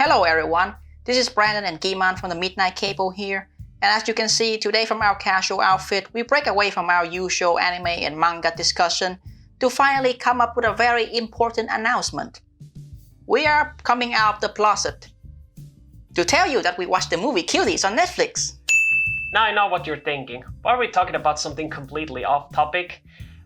Hello everyone, this is Brandon and Giman from the Midnight Cable here, and as you can see today from our casual outfit, we break away from our usual anime and manga discussion to finally come up with a very important announcement. We are coming out of the closet to tell you that we watched the movie Cuties on Netflix. Now I know what you're thinking. Why are we talking about something completely off topic?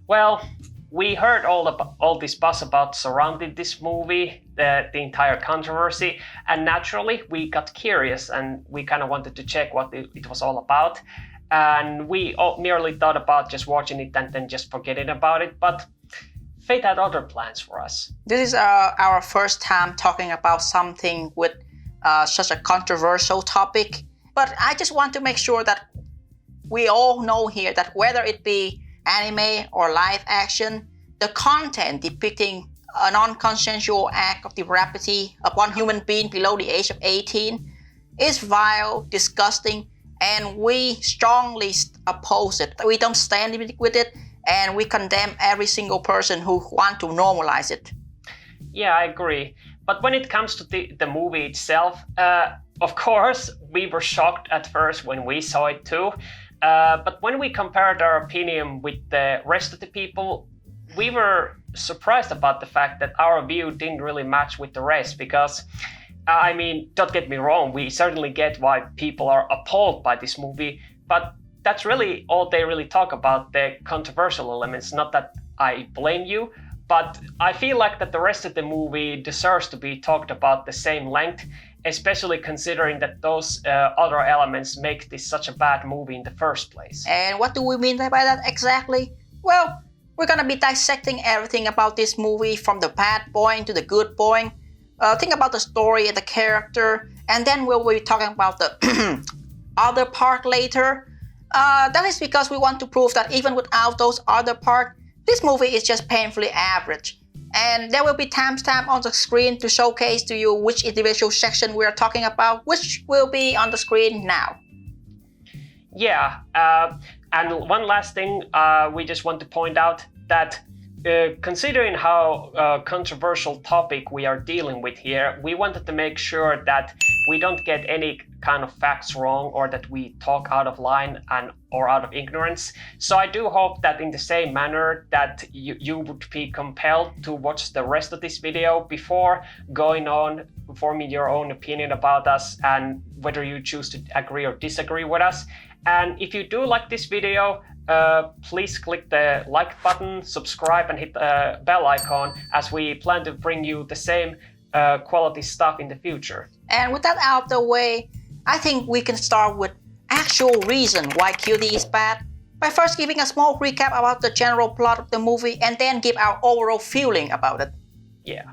Well, we heard all this buzz about surrounding this movie, the entire controversy, and naturally we got curious and we kind of wanted to check what it was all about. And we merely thought about just watching it and then just forgetting about it, but fate had other plans for us. This is our first time talking about something with such a controversial topic, but I just want to make sure that we all know here that whether it be anime or live action, the content depicting a non-consensual act of rapity upon human being below the age of 18 is vile, disgusting, and we strongly oppose it. We don't stand with it, and we condemn every single person who wants to normalize it. Yeah, I agree. But when it comes to the movie itself, of course, we were shocked at first when we saw it too. But when we compared our opinion with the rest of the people, we were surprised about the fact that our view didn't really match with the rest because, I mean, don't get me wrong, we certainly get why people are appalled by this movie, but that's really all they really talk about, the controversial elements. Not that I blame you, but I feel like that the rest of the movie deserves to be talked about the same length, especially considering that those other elements make this such a bad movie in the first place. And what do we mean by that exactly? Well, we're gonna be dissecting everything about this movie from the bad boy to the good boy. Think about the story and the character, and then we'll be talking about the other part later. That is because we want to prove that even without those other parts, this movie is just painfully average. And there will be timestamp on the screen to showcase to you which individual section we are talking about, which will be on the screen now. Yeah, and one last thing, we just want to point out that considering how controversial topic we are dealing with here, we wanted to make sure that we don't get any kind of facts wrong or that we talk out of line or out of ignorance. So I do hope that in the same manner that you would be compelled to watch the rest of this video before going on forming your own opinion about us and whether you choose to agree or disagree with us. And if you do like this video, please click the like button, subscribe, and hit the bell icon as we plan to bring you the same quality stuff in the future. And with that out of the way, I think we can start with actual reason why Cutie is bad by first giving a small recap about the general plot of the movie and then give our overall feeling about it. Yeah.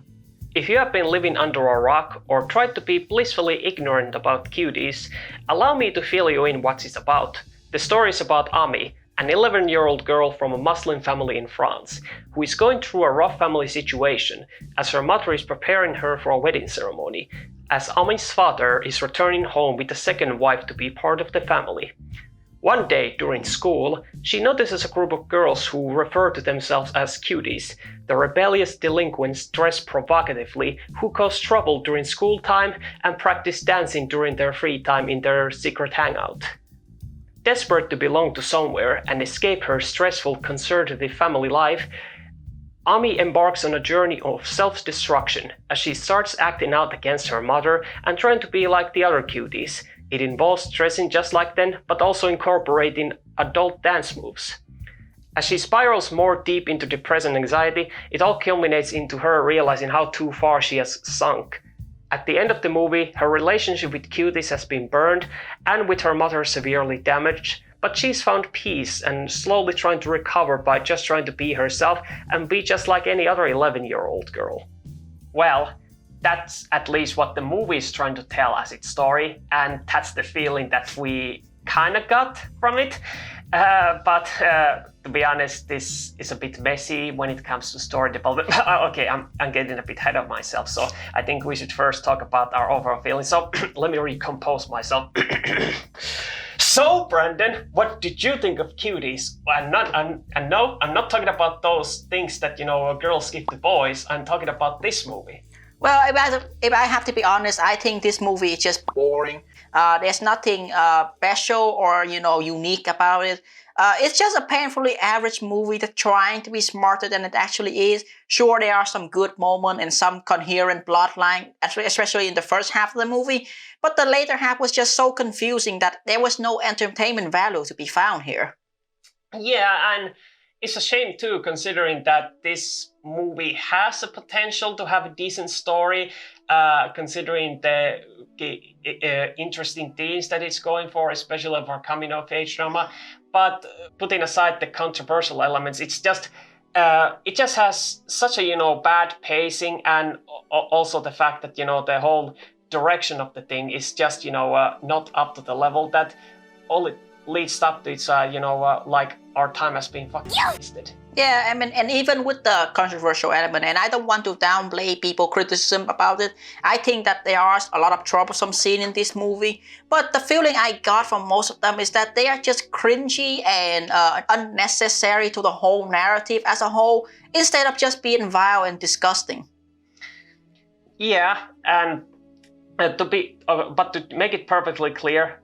If you have been living under a rock or tried to be blissfully ignorant about Cuties, allow me to fill you in what it's about. The story is about Ami, an 11-year-old girl from a Muslim family in France, who is going through a rough family situation as her mother is preparing her for a wedding ceremony, as Ami's father is returning home with a second wife to be part of the family. One day during school, she notices a group of girls who refer to themselves as Cuties, the rebellious delinquents dressed provocatively who cause trouble during school time and practice dancing during their free time in their secret hangout. Desperate to belong to somewhere and escape her stressful conservative family life, Ami embarks on a journey of self-destruction as she starts acting out against her mother and trying to be like the other Cuties. It involves dressing just like them, but also incorporating adult dance moves. As she spirals more deep into depression and anxiety, it all culminates into her realizing how too far she has sunk. At the end of the movie, her relationship with Cuties has been burned and with her mother severely damaged, but she's found peace and slowly trying to recover by just trying to be herself and be just like any other 11-year-old girl. Well, that's at least what the movie is trying to tell as its story, and that's the feeling that we kind of got from it. But to be honest, this is a bit messy when it comes to story development. Okay, I'm getting a bit ahead of myself, so I think we should first talk about our overall feelings. So let me recompose myself. So, Brandon, what did you think of Cuties? No, I'm not talking about those things that, girls give to boys. I'm talking about this movie. Well, if I have to be honest, I think this movie is just boring. There's nothing special or unique about it. It's just a painfully average movie that's trying to be smarter than it actually is. Sure, there are some good moments and some coherent plot line, especially in the first half of the movie. But the later half was just so confusing that there was no entertainment value to be found here. Yeah, and it's a shame too, considering that this movie has a potential to have a decent story, considering the interesting themes that it's going for, especially for coming of age drama. But putting aside the controversial elements, it just has such a bad pacing, and also the fact that the whole direction of the thing is just not up to the level that all it leads up to. It's like our time has been fucking wasted. Yeah, I mean, and even with the controversial element, and I don't want to downplay people criticism about it. I think that there are a lot of troublesome scenes in this movie, but the feeling I got from most of them is that they are just cringy and unnecessary to the whole narrative as a whole, instead of just being vile and disgusting. Yeah, and but to make it perfectly clear,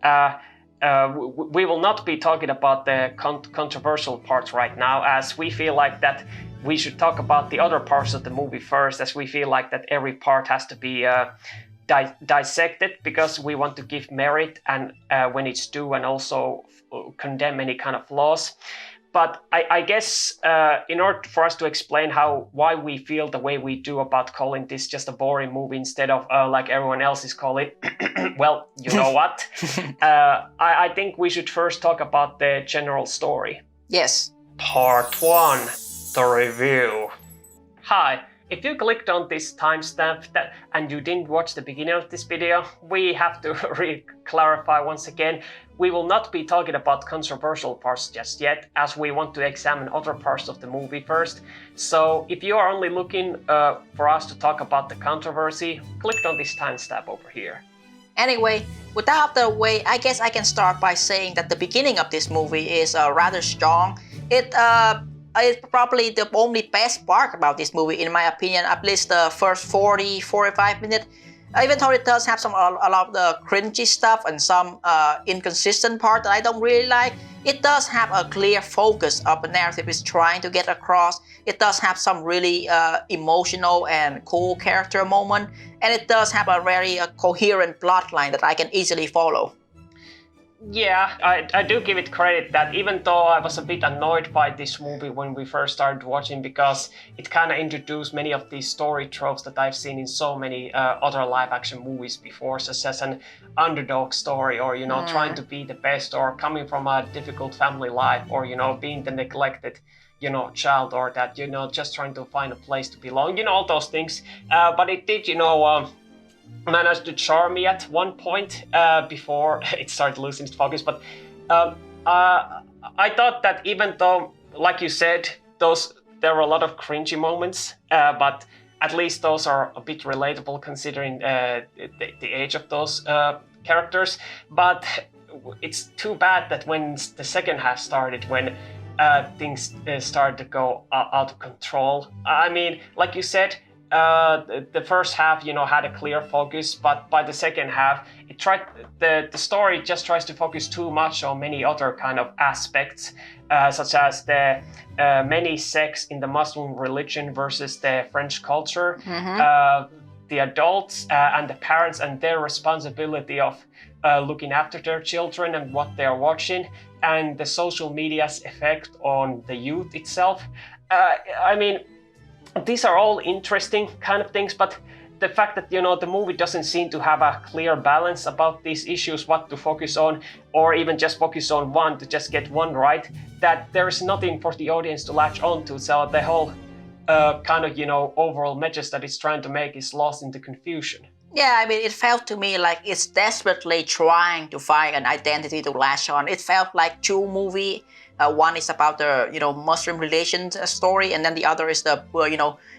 we will not be talking about the controversial parts right now, as we feel like that we should talk about the other parts of the movie first, as we feel like that every part has to be dissected, because we want to give merit and when it's due, and also condemn any kind of flaws. But I guess in order for us to explain why we feel the way we do about calling this just a boring movie instead of like everyone else is calling, well, you know what? I think we should first talk about the general story. Yes. Part 1, the review. Hi. If you clicked on this timestamp and you didn't watch the beginning of this video, we have to clarify once again. We will not be talking about controversial parts just yet, as we want to examine other parts of the movie first. So if you are only looking for us to talk about the controversy, click on this timestamp over here. Anyway, with that out of the way, I guess I can start by saying that the beginning of this movie is rather strong. It's probably the only best part about this movie, in my opinion, at least the first 45 minutes. Even though it does have a lot of the cringy stuff and some inconsistent part that I don't really like, it does have a clear focus of the narrative it's trying to get across. It does have some really emotional and cool character moment, and it does have a very coherent plot line that I can easily follow. Yeah, I do give it credit that even though I was a bit annoyed by this movie when we first started watching, because it kind of introduced many of these story tropes that I've seen in so many other live-action movies before, such as an underdog story, or trying to be the best, or coming from a difficult family life, or being the neglected child, or that just trying to find a place to belong, all those things. But it did managed to charm me at one point before it started losing its focus. But I thought that even though, like you said, there were a lot of cringy moments, but at least those are a bit relatable considering the age of those characters. But it's too bad that when the second half started, when things started to go out of control. I mean, like you said, the first half, had a clear focus, but by the second half, the story just tries to focus too much on many other kind of aspects, such as the many sects in the Muslim religion versus the French culture, the adults and the parents and their responsibility of looking after their children and what they are watching, and the social media's effect on the youth itself. I mean, these are all interesting kind of things, but the fact that the movie doesn't seem to have a clear balance about these issues, what to focus on, or even just focus on one to just get one right, that there is nothing for the audience to latch on to. So the whole kind of overall message that it's trying to make is lost into confusion. Yeah, I mean, it felt to me like it's desperately trying to find an identity to latch on. It felt like two movies. One is about the Muslim relations story, and then the other is the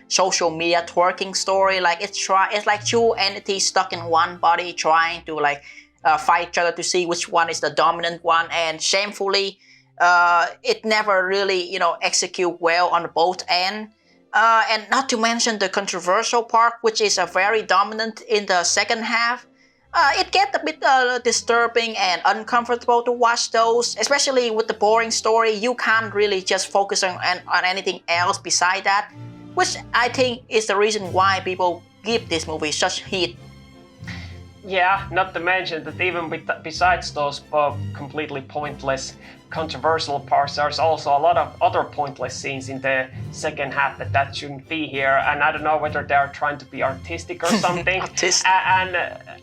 social media twerking story. Like it's like two entities stuck in one body trying to fight each other to see which one is the dominant one. And shamefully, it never really execute well on both ends. And not to mention the controversial part, which is very dominant in the second half. It gets a bit disturbing and uncomfortable to watch those, especially with the boring story. You can't really just focus on anything else beside that, which I think is the reason why people give this movie such heat. Yeah, not to mention that even besides those completely pointless, controversial parts, there's also a lot of other pointless scenes in the second half that shouldn't be here. And I don't know whether they're trying to be artistic or something.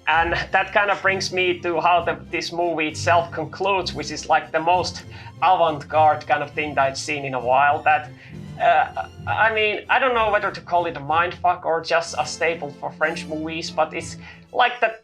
And that kind of brings me to how this movie itself concludes, which is like the most avant-garde kind of thing that I've seen in a while. That I mean, I don't know whether to call it a mindfuck or just a staple for French movies, but it's like that.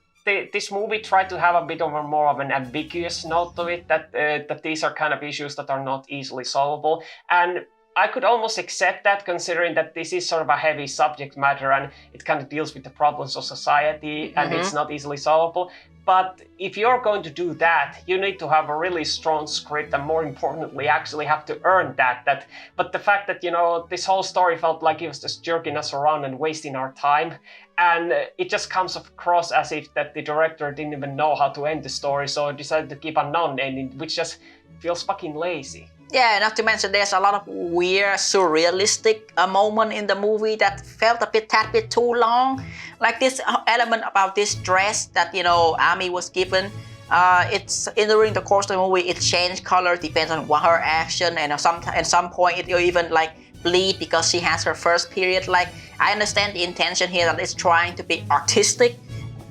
This movie tried to have a bit of a more of an ambiguous note to it, that these are kind of issues that are not easily solvable. And I could almost accept that, considering that this is sort of a heavy subject matter and it kind of deals with the problems of society and it's not easily solvable. But if you're going to do that, you need to have a really strong script and, more importantly, actually have to earn that. But the fact that, this whole story felt like it was just jerking us around and wasting our time, and it just comes across as if that the director didn't even know how to end the story, so decided to keep a non-ending, which just feels fucking lazy. Yeah, not to mention there's a lot of weird, surrealistic moment in the movie that felt a tad bit too long. Like this element about this dress that, Ami was given. It's during the course of the movie, it changed color, depends on what her action, and at some point it will even like bleed because she has her first period. Like, I understand the intention here that it's trying to be artistic,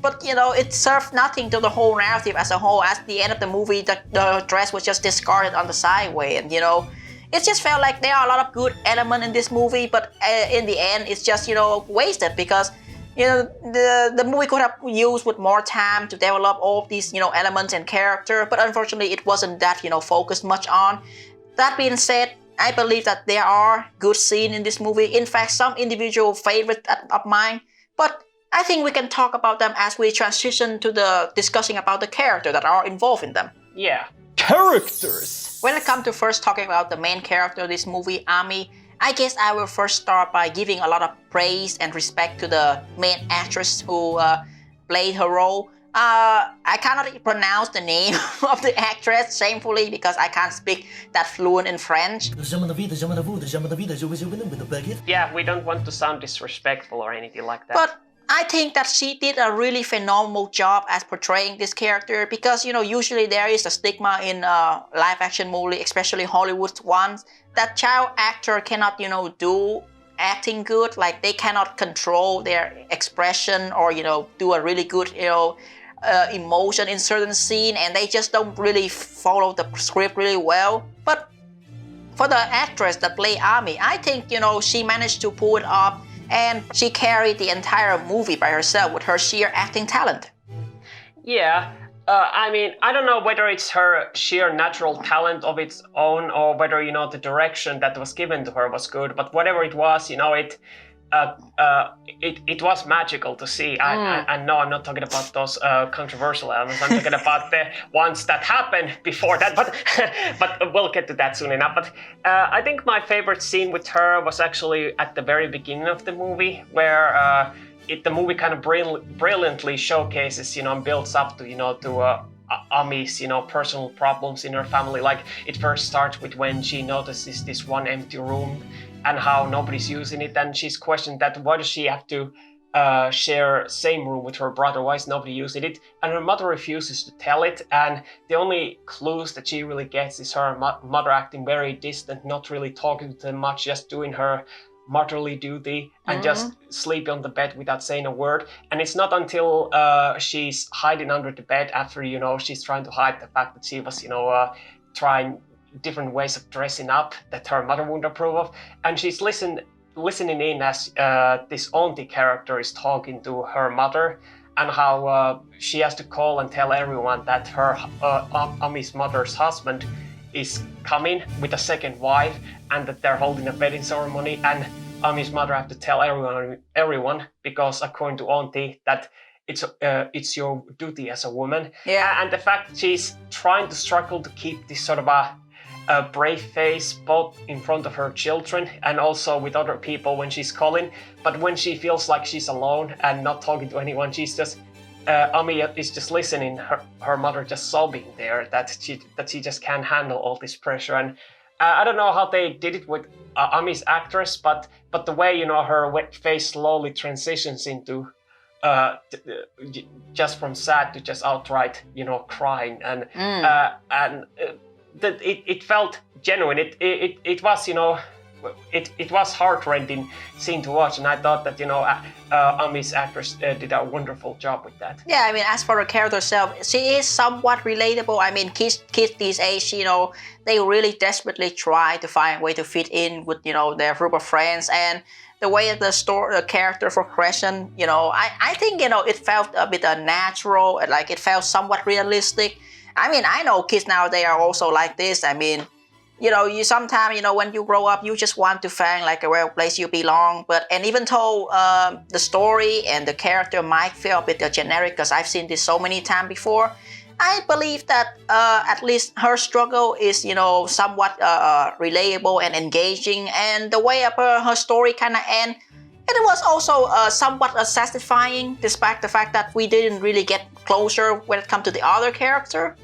but it served nothing to the whole narrative as a whole. At the end of the movie, the dress was just discarded on the sideway, and it just felt like there are a lot of good elements in this movie, but in the end, it's just wasted because the movie could have used with more time to develop all of these elements and character, but unfortunately, it wasn't that focused much on. That being said, I believe that there are good scenes in this movie. In fact, some individual favorites of mine, but I think we can talk about them as we transition to the discussing about the characters that are involved in them. Yeah. Characters! When it comes to first talking about the main character of this movie, Ami, I guess I will first start by giving a lot of praise and respect to the main actress who played her role. I cannot pronounce the name of the actress, shamefully, because I can't speak that fluent in French. Yeah, we don't want to sound disrespectful or anything like that. But I think that she did a really phenomenal job as portraying this character because, usually there is a stigma in live action movie, especially Hollywood ones, that child actor cannot, do acting good. Like, they cannot control their expression or, do a really good, emotion in certain scene, and they just don't really follow the script really well. But for the actress that played Ami, I think, she managed to pull it off, and she carried the entire movie by herself with her sheer acting talent. Yeah, I mean, I don't know whether it's her sheer natural talent of its own or whether, the direction that was given to her was good, but whatever it was, it was magical to see. I know I'm not talking about those controversial elements. I'm talking about the ones that happened before that, but we'll get to that soon enough. But I think my favorite scene with her was actually at the very beginning of the movie, where the movie kind of brilliantly showcases, and builds up to Ami's, personal problems in her family. Like, it first starts with when she notices this one empty room and how nobody's using it, and she's questioned that why does she have to share same room with her brother, why is nobody using it, and her mother refuses to tell it, and the only clues that she really gets is her mother acting very distant, not really talking to them much, just doing her motherly duty and just sleep on the bed without saying a word. And it's not until she's hiding under the bed after, she's trying to hide the fact that she was, trying different ways of dressing up that her mother wouldn't approve of, and she's listening in as this auntie character is talking to her mother, and how she has to call and tell everyone that her Ami's mother's husband is coming with a second wife, and that they're holding a wedding ceremony, and Ami's mother have to tell everyone because according to auntie that it's your duty as a woman. Yeah. And the fact she's trying to struggle to keep this sort of a a brave face both in front of her children and also with other people when she's calling. But when she feels like she's alone and not talking to anyone, she's just Ami is just listening, her mother just sobbing there that she just can't handle all this pressure. And I don't know how they did it with Ami's actress, but the way her wet face slowly transitions into just from sad to just outright crying, and that it felt genuine. It was it was heart-rending scene to watch, and I thought that Ami's actress did a wonderful job with that. Yeah, I mean, as for the character herself, she is somewhat relatable. I mean, kids these age, they really desperately try to find a way to fit in with their group of friends, and the way the character progression, I think it felt a bit unnatural, like it felt somewhat realistic. I mean, I know kids now, they are also like this. I mean, you sometimes, when you grow up, you just want to find like a real place you belong. And even though the story and the character might feel a bit generic, because I've seen this so many times before, I believe that at least her struggle is, somewhat relatable and engaging. And the way her story kind of ends, it was also somewhat satisfying, despite the fact that we didn't really get closer when it comes to the other character.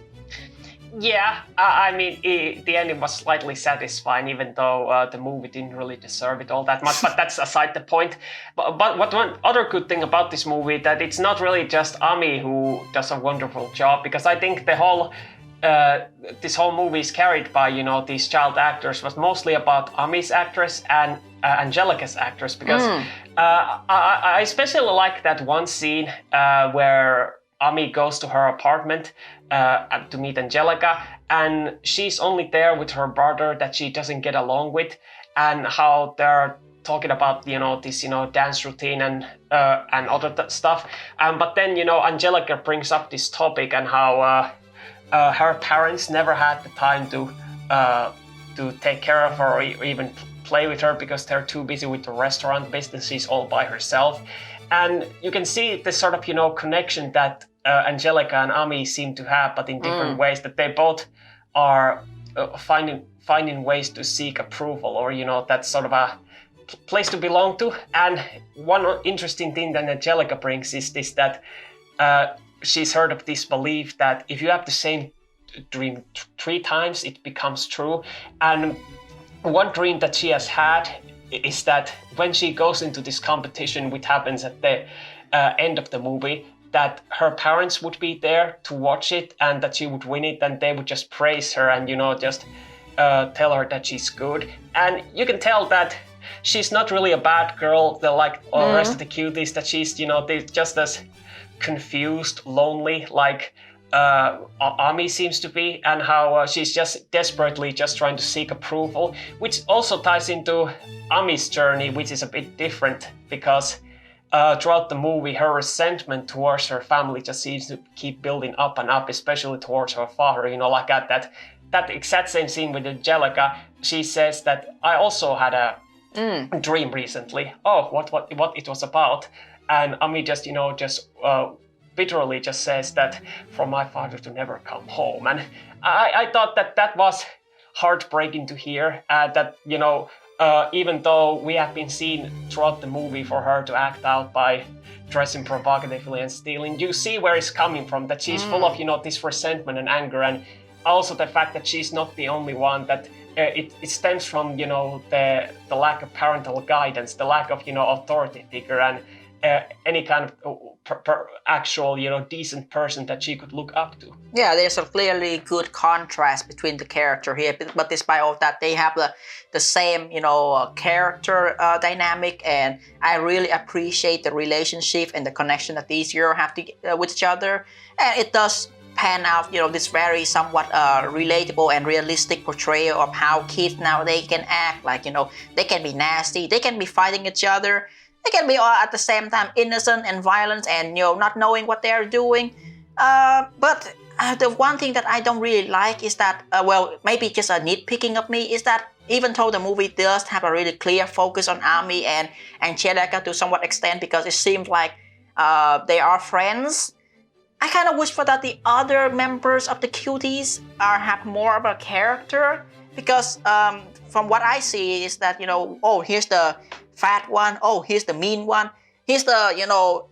Yeah, I mean, the ending was slightly satisfying, even though the movie didn't really deserve it all that much. But that's aside the point. But one other good thing about this movie, that it's not really just Ami who does a wonderful job, because I think the whole this whole movie is carried by these child actors, but mostly about Ami's actress and Angelica's actress, because I especially like that one scene where Ami goes to her apartment to meet Angelica, and she's only there with her brother that she doesn't get along with, and how they're talking about this dance routine and other stuff. But then Angelica brings up this topic, and how her parents never had the time to take care of her or even play with her, because they're too busy with the restaurant business. She's all by herself. And you can see this sort of connection that Angelica and Ami seem to have, but in different ways, that they both are finding ways to seek approval, or that's sort of a place to belong to. And one interesting thing that Angelica brings is this, that she's heard of this belief that if you have the same dream 3 times, it becomes true. And one dream that she has had is that when she goes into this competition, which happens at the end of the movie, that her parents would be there to watch it, and that she would win it, and they would just praise her and just tell her that she's good. And you can tell that she's not really a bad girl. They're like all the rest of the cuties, that she's they're just as confused, lonely, like Ami seems to be, and how she's just desperately just trying to seek approval, which also ties into Ami's journey, which is a bit different, because throughout the movie, her resentment towards her family just seems to keep building up and up, especially towards her father. Like at that exact same scene with Angelica, she says that I also had a dream recently. Oh, what it was about? And Ami just bitterly just says that for my father to never come home. And I thought that was heartbreaking to hear. That even though we have been seen throughout the movie for her to act out by dressing provocatively and stealing, you see where it's coming from, that she's full of this resentment and anger, and also the fact that she's not the only one, that it stems from the lack of parental guidance, the lack of authority figure, and any kind of actual decent person that she could look up to. Yeah, there's a clearly good contrast between the character here, but despite all that, they have the same character dynamic, and I really appreciate the relationship and the connection that these heroes have with each other, and it does pan out this very somewhat relatable and realistic portrayal of how kids nowadays can act. Like they can be nasty, they can be fighting each other, they can be at the same time innocent and violent, and not knowing what they're doing. But the one thing that I don't really like is that, maybe just a nitpicking of me, is that even though the movie does have a really clear focus on Ami and Angelica to somewhat extent, because it seems like they are friends, I kind of wish for that the other members of the Cuties have more of a character. because from what I see is that, oh, here's the fat one, oh, here's the mean one, here's the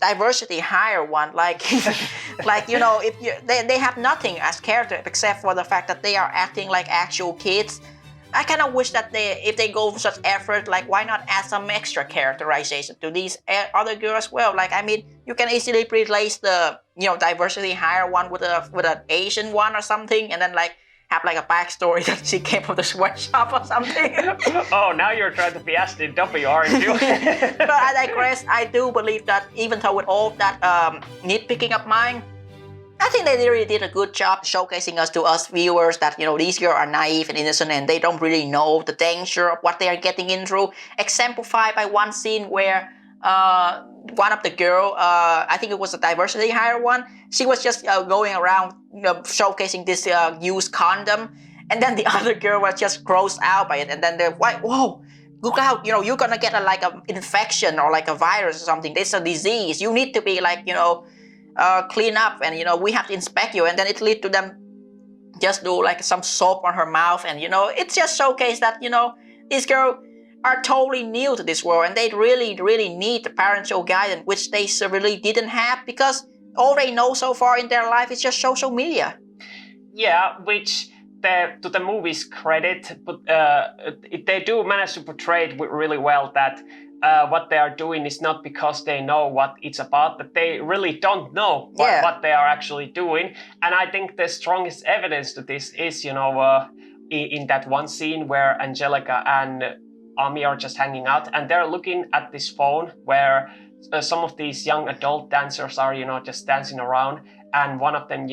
diversity hire one, like if they have nothing as character except for the fact that they are acting like actual kids. I kind of wish that if they go for such effort, like why not add some extra characterization to these other girls as well? Like, I mean, you can easily replace the diversity hire one with an Asian one or something, and then like have like a backstory that she came from the sweatshop or something. Oh, now you're trying to be SJW, aren't you? But I digress. I do believe that even though with all that nitpicking of mine, I think they really did a good job showcasing to us viewers that, these girls are naive and innocent and they don't really know the danger of what they are getting into. Exemplified by one scene where one of the girl, I think it was a diversity hire one, she was just going around showcasing this used condom, and then the other girl was just grossed out by it, and then they're like, whoa, look out, you're gonna get an infection or like a virus or something. It's a disease. You need to be like, clean up, and we have to inspect you, and then it lead to them just do like some soap on her mouth, and it just showcased that these girls are totally new to this world, and they really need the parental guidance, which they really didn't have, because all they know so far in their life is just social media. Yeah, which to the movie's credit, but they do manage to portray it really well that what they are doing is not because they know what it's about, that they really don't know what they are actually doing. And I think the strongest evidence to this is, in that one scene where Angelica and Ami are just hanging out, and they're looking at this phone where some of these young adult dancers are, just dancing around, and one of them,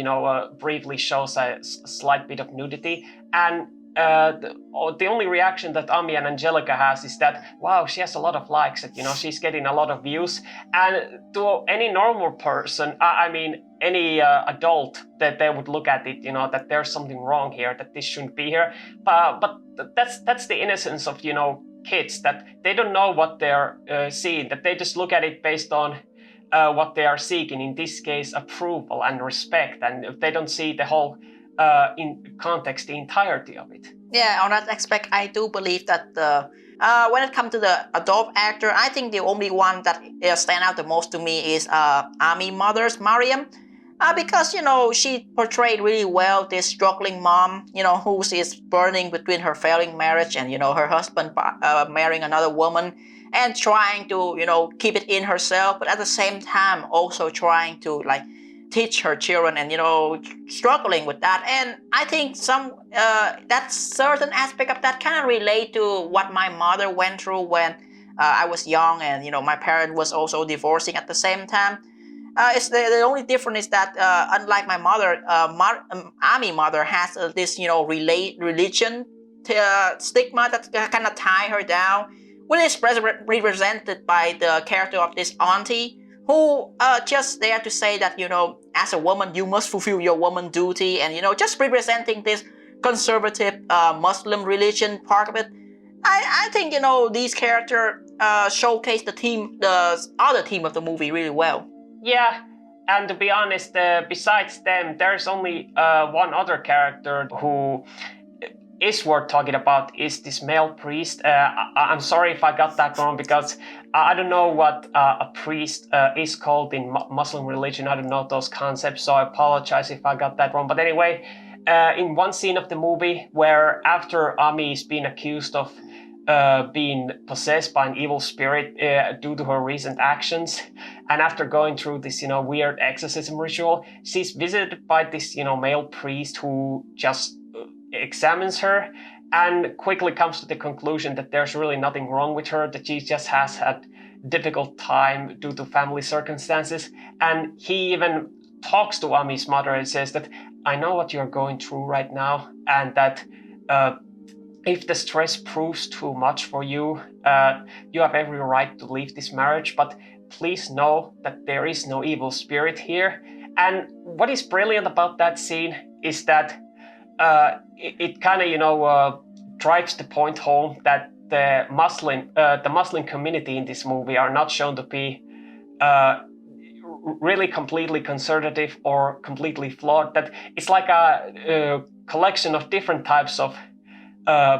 briefly shows a slight bit of nudity, and the only reaction that Ami and Angelica has is that, wow, she has a lot of likes, that, she's getting a lot of views. And to any normal person, I mean, any adult, that they would look at it, that there's something wrong here, that this shouldn't be here. But that's the innocence of, kids, that they don't know what they're seeing, that they just look at it based on what they are seeking, in this case, approval and respect, and if they don't see the whole in context, the entirety of it. Yeah, on that aspect, I do believe that when it comes to the adult actor, I think the only one that stand out the most to me is Ami mother's Mariam, because she portrayed really well this struggling mom, who is burning between her failing marriage and her husband marrying another woman, and trying to keep it in herself, but at the same time also trying to like teach her children, and struggling with that. And I think that certain aspect of that kind of relate to what my mother went through when I was young, and my parent was also divorcing at the same time. It's the only difference is that unlike my mother, Ami mother has this religion stigma that kind of tie her down, which is represented by the character of this auntie, who just there to say that, as a woman, you must fulfill your woman duty, and, just representing this conservative Muslim religion part of it. I think, these characters showcase the other team of the movie really well. Yeah, and to be honest, besides them, there's only one other character who is worth talking about, is this male priest. I'm sorry if I got that wrong, because I don't know what a priest is called in Muslim religion. I don't know those concepts, so I apologize if I got that wrong. But anyway, in one scene of the movie where after Ami is being accused of being possessed by an evil spirit due to her recent actions, and after going through this weird exorcism ritual, she's visited by this male priest who just examines her and quickly comes to the conclusion that there's really nothing wrong with her, that she just has had difficult time due to family circumstances. And he even talks to Ami's mother and says that, I know what you're going through right now, and that if the stress proves too much for you, you have every right to leave this marriage, but please know that there is no evil spirit here. And what is brilliant about that scene is that it kind of drives the point home that the Muslim community in this movie are not shown to be really completely conservative or completely flawed. That it's like a collection of different types of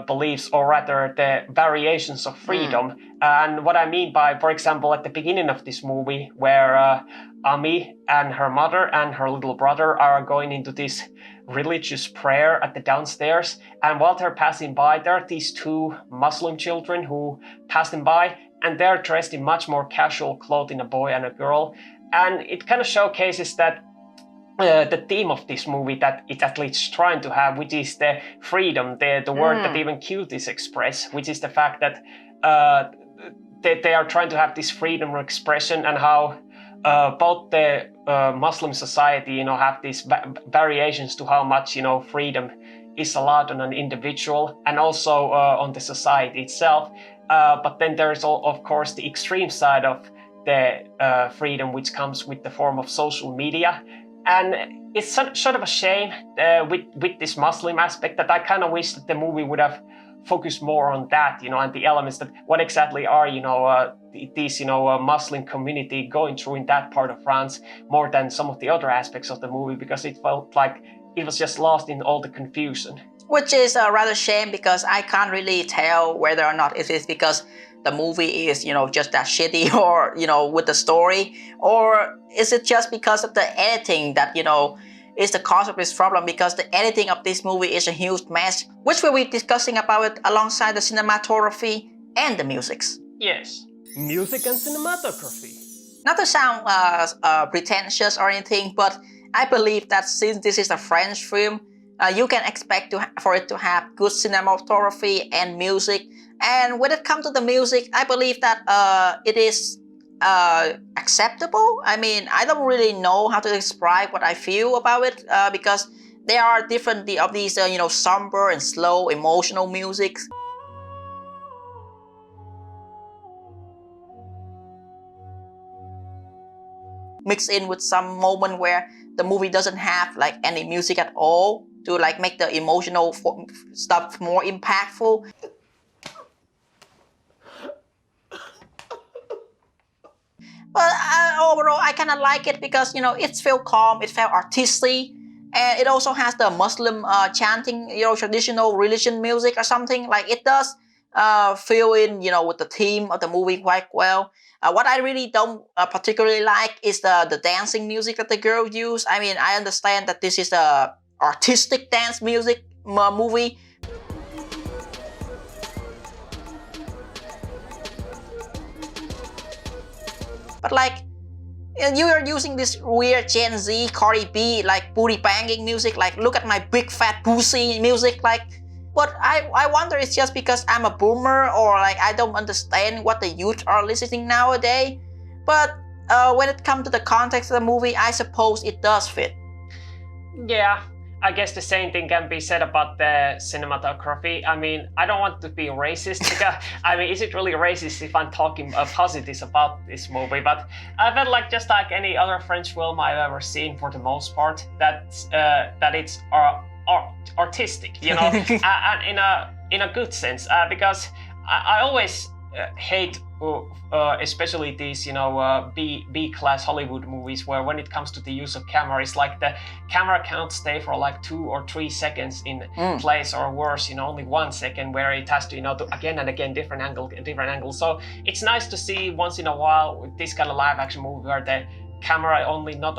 beliefs, or rather the variations of freedom. And what I mean by, for example, at the beginning of this movie, where Ami and her mother and her little brother are going into this religious prayer at the downstairs, and while they're passing by, there are these two Muslim children who pass them by, and they're dressed in much more casual clothing, a boy and a girl. And it kind of showcases that the theme of this movie that it at least trying to have, which is the freedom, the word that even Cuties express, which is the fact that they are trying to have this freedom of expression, and how both the Muslim society, have these variations to how much, freedom is allowed on an individual and also on the society itself. But then there's, of course, the extreme side of the freedom, which comes with the form of social media. And it's sort of a shame with this Muslim aspect that I kind of wish that the movie would have focused more on that, and the elements that what exactly are, these, Muslim community going through in that part of France, more than some of the other aspects of the movie, because it felt like it was just lost in all the confusion. Which is a rather shame, because I can't really tell whether or not it is because the movie is, just that shitty, or, with the story, or is it just because of the editing that, is the cause of this problem, because the editing of this movie is a huge mess, which we'll be discussing about it alongside the cinematography and the musics. Yes. Music and cinematography. Not to sound pretentious or anything, but I believe that since this is a French film, you can expect for it to have good cinematography and music. And when it comes to the music, I believe that it is acceptable. I mean, I don't really know how to describe what I feel about it, because there are different of these, somber and slow emotional musics. Mixed in with some moment where the movie doesn't have like any music at all to like make the emotional stuff more impactful. But overall, I kind of like it because, it felt calm, it felt artistic, and it also has the Muslim chanting, traditional religion music or something. Like, it does fill in, with the theme of the movie quite well. What I really don't particularly like is the dancing music that the girl used. I mean, I understand that this is a artistic dance music movie. But like, you are using this weird Gen Z, Cardi B, like booty banging music, like look at my big fat pussy music, like, but I wonder it's just because I'm a boomer, or like I don't understand what the youth are listening nowadays. But when it comes to the context of the movie, I suppose it does fit. Yeah, I guess the same thing can be said about the cinematography. I mean, I don't want to be racist, because, I mean, is it really racist if I'm talking positives about this movie? But I felt like, just like any other French film I've ever seen, for the most part, that it's artistic, and in a good sense, because I always hate, especially these, B-class Hollywood movies, where when it comes to the use of camera, it's like the camera can't stay for like 2 or 3 seconds in place, or worse, only 1 second, where it has to, do again and again different angle. So it's nice to see once in a while with this kind of live action movie where the camera only not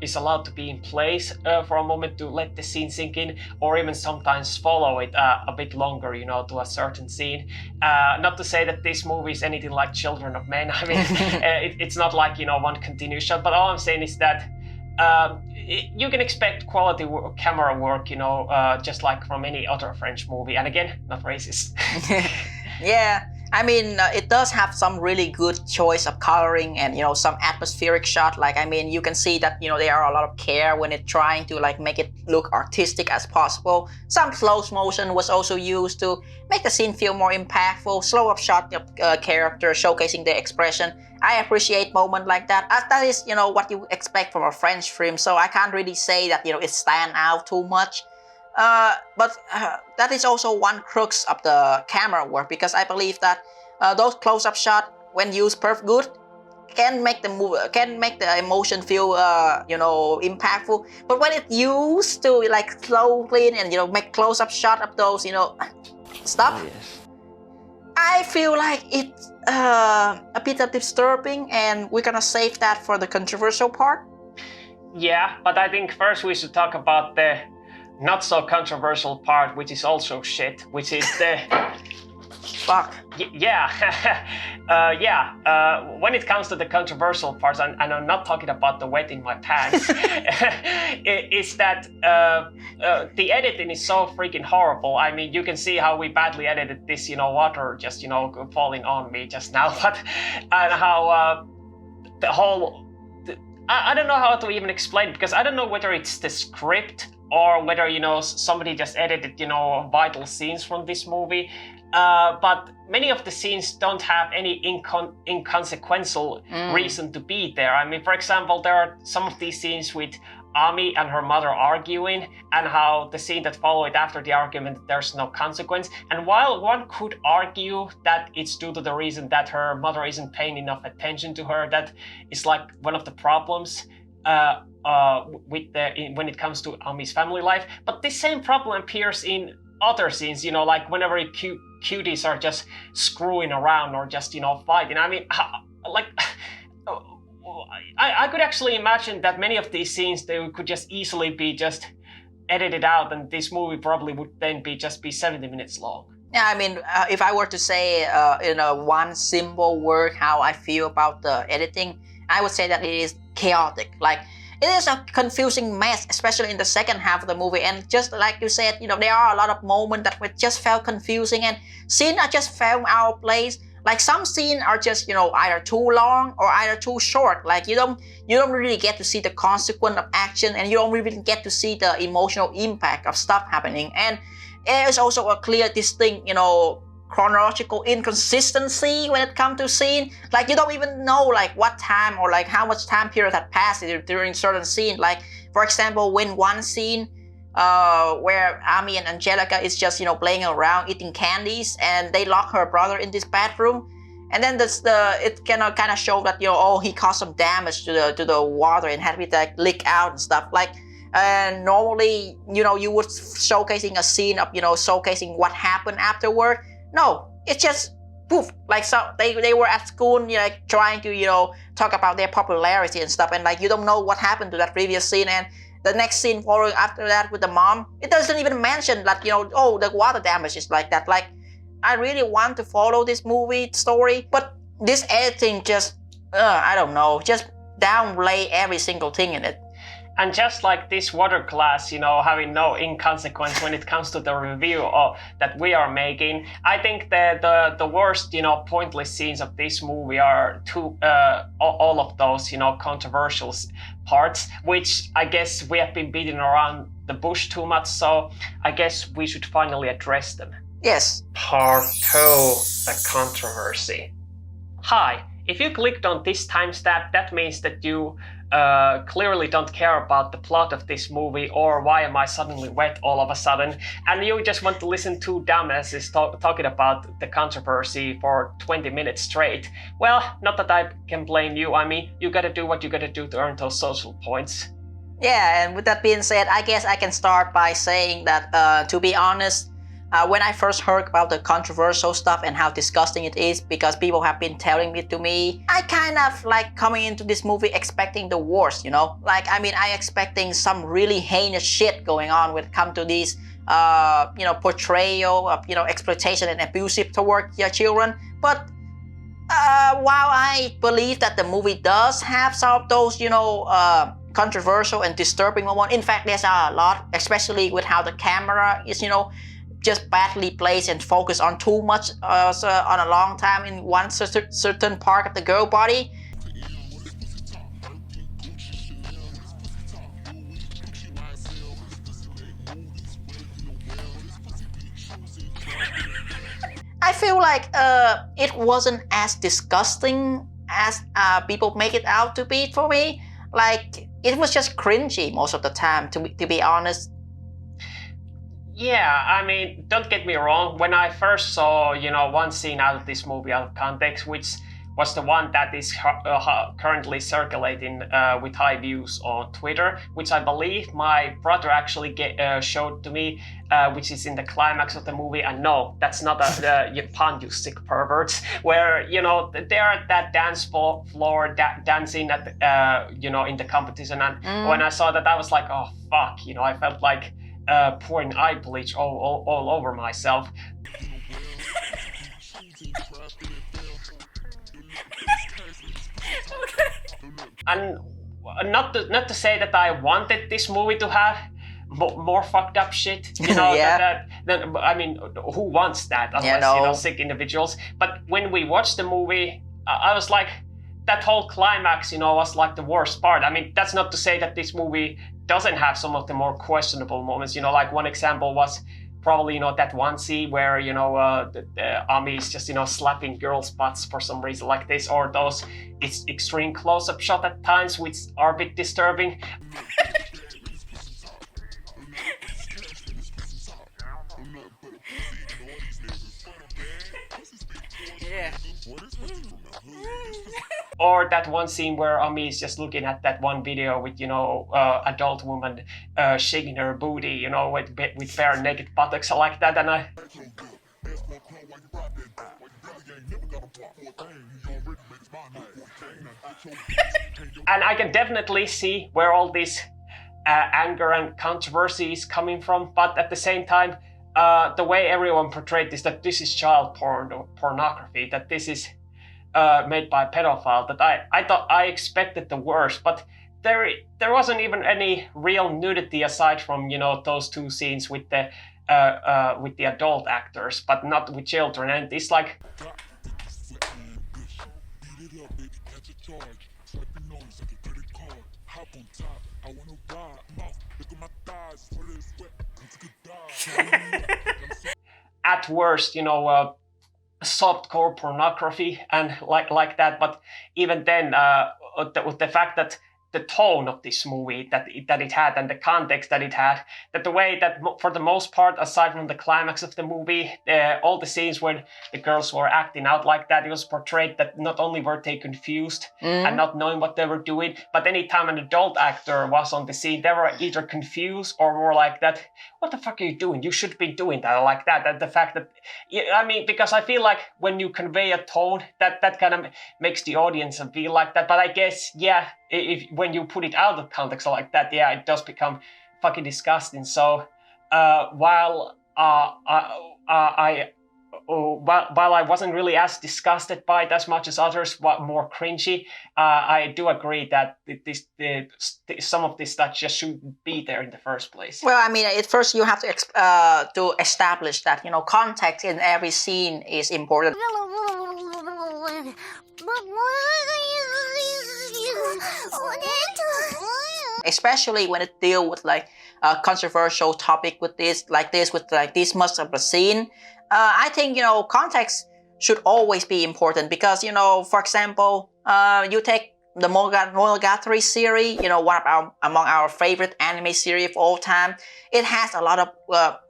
is allowed to be in place for a moment to let the scene sink in, or even sometimes follow it a bit longer, to a certain scene. Not to say that this movie is anything like Children of Men. I mean, it's not like, one continuous shot, but all I'm saying is that you can expect quality camera work, just like from any other French movie. And again, not racist. Yeah. I mean, it does have some really good choice of coloring and, some atmospheric shot. Like, I mean, you can see that, there are a lot of care when it's trying to like make it look artistic as possible. Some slow motion was also used to make the scene feel more impactful. Slow up shot of character showcasing their expression. I appreciate moments like that. That is, what you expect from a French film. So I can't really say that, it stand out too much. But that is also one crux of the camera work, because I believe that those close-up shots, when used good, can make the movie, can make the emotion feel impactful. But when it used to like slow clean and make close-up shot of those stuff, Yes. I feel like it's a bit of disturbing, and we're gonna save that for the controversial part. Yeah, but I think first we should talk about the not so controversial part, which is also shit, which is the Fuck. When it comes to the controversial parts, and I'm not talking about the wet in my pants, is that the editing is so freaking horrible. I mean, you can see how we badly edited this, water just, falling on me just now, and how the whole... I don't know how to even explain it, because I don't know whether it's the script or whether, somebody just edited, vital scenes from this movie. But many of the scenes don't have any inconsequential reason to be there. I mean, for example, there are some of these scenes with Ami and her mother arguing, and how the scene that followed after the argument, there's no consequence. And while one could argue that it's due to the reason that her mother isn't paying enough attention to her, that is like one of the problems when it comes to Ami's family life. But this same problem appears in other scenes, like whenever cuties are just screwing around or just, fighting. I mean, I could actually imagine that many of these scenes, they could just easily be just edited out, and this movie probably would then be 70 minutes long. Yeah, I mean, if I were to say in one simple word how I feel about the editing, I would say that it is chaotic. Like, it is a confusing mess, especially in the second half of the movie. And just like you said, there are a lot of moments that just felt confusing, and scenes are just fell out of place. Like, some scenes are just, either too long or either too short. Like, you don't really get to see the consequence of action, and you don't really get to see the emotional impact of stuff happening. And there's also a clear, distinct, chronological inconsistency when it comes to scene. Like, you don't even know like what time or like how much time period had passed during certain scene. Like, for example, when one scene where Ami and Angelica is just playing around eating candies, and they lock her brother in this bathroom, and then it kind of show that he caused some damage to the water and had it like leak out and stuff. Like, normally you would showcasing a scene of showcasing what happened afterward. No, it's just poof. Like, so they were at school, like trying to talk about their popularity and stuff, and like you don't know what happened to that previous scene, and the next scene following after that with the mom, it doesn't even mention that the water damage is like that. Like, I really want to follow this movie story, but this editing just I don't know, just downplay every single thing in it. And just like this water glass, having no inconsequence when it comes to the review that we are making, I think that the worst, pointless scenes of this movie are all of those, controversial parts, which I guess we have been beating around the bush too much, so I guess we should finally address them. Yes. Part 2, the controversy. Hi, if you clicked on this timestamp, that means that you clearly don't care about the plot of this movie, or why am I suddenly wet all of a sudden, and you just want to listen to dumbasses talking about the controversy for 20 minutes straight. Well, not that I can blame you. I mean, you gotta do what you gotta do to earn those social points. Yeah, and with that being said, I guess I can start by saying that, to be honest, when I first heard about the controversial stuff and how disgusting it is, because people have been telling it to me, I kind of like coming into this movie expecting the worst, Like, I mean, I expecting some really heinous shit going on when it comes to these, portrayal of, exploitation and abusive toward your children. But while I believe that the movie does have some of those, controversial and disturbing moments, in fact, there's a lot, especially with how the camera is, just badly placed and focused on too much on a long time in one certain part of the girl body. I feel like it wasn't as disgusting as people make it out to be for me. Like, it was just cringy most of the time, to be honest. Yeah, I mean, don't get me wrong. When I first saw, one scene out of this movie out of context, which was the one that is currently circulating with high views on Twitter, which I believe my brother actually showed to me, which is in the climax of the movie. And no, that's not a pun, you sick perverts, where, you know, they're at that dance floor dancing at, you know, in the competition. And when I saw that, I was like, oh, fuck, you know, I felt like pouring eye bleach all over myself. And not to say that I wanted this movie to have more fucked up shit, you know. Yeah. I mean, who wants that unless, you know, sick individuals? But when we watched the movie, I was like, that whole climax, you know, was like the worst part. I mean, that's not to say that this movie doesn't have some of the more questionable moments, you know. Like one example was probably, you know, that one scene where, you know, Ami is just, you know, slapping girls' butts for some reason like this, or those extreme close-up shot at times, which are a bit disturbing. Yeah. Or that one scene where Ami is just looking at that one video with, you know, adult woman shaking her booty, you know, with bare naked buttocks like that, and I can definitely see where all this anger and controversy is coming from, but at the same time, the way everyone portrayed this, that this is child pornography, that this is made by a pedophile, that I thought I expected the worst, but there wasn't even any real nudity aside from, you know, those two scenes with the adult actors, but not with children. And it's like, at worst, you know, softcore pornography and like that. But even then, with the fact that the tone of this movie that it had and the context that it had, that the way that for the most part, aside from the climax of the movie, all the scenes when the girls were acting out like that, it was portrayed that not only were they confused and not knowing what they were doing, but anytime an adult actor was on the scene, they were either confused or more like that, what the fuck are you doing? You should be doing that, or like that. And the fact that, I mean, because I feel like when you convey a tone, that kind of makes the audience feel like that. But I guess, yeah, when you put it out of context like that, yeah, it does become fucking disgusting. So while I wasn't really as disgusted by it as much as others, but more cringy, I do agree that some of this stuff just shouldn't be there in the first place. Well, I mean, at first you have to establish that, you know, context in every scene is important. Especially when it deals with like a controversial topic with this much of a scene. I think, you know, context should always be important because, you know, for example, you take the Monogatari series, you know, among our favorite anime series of all time. It has a lot of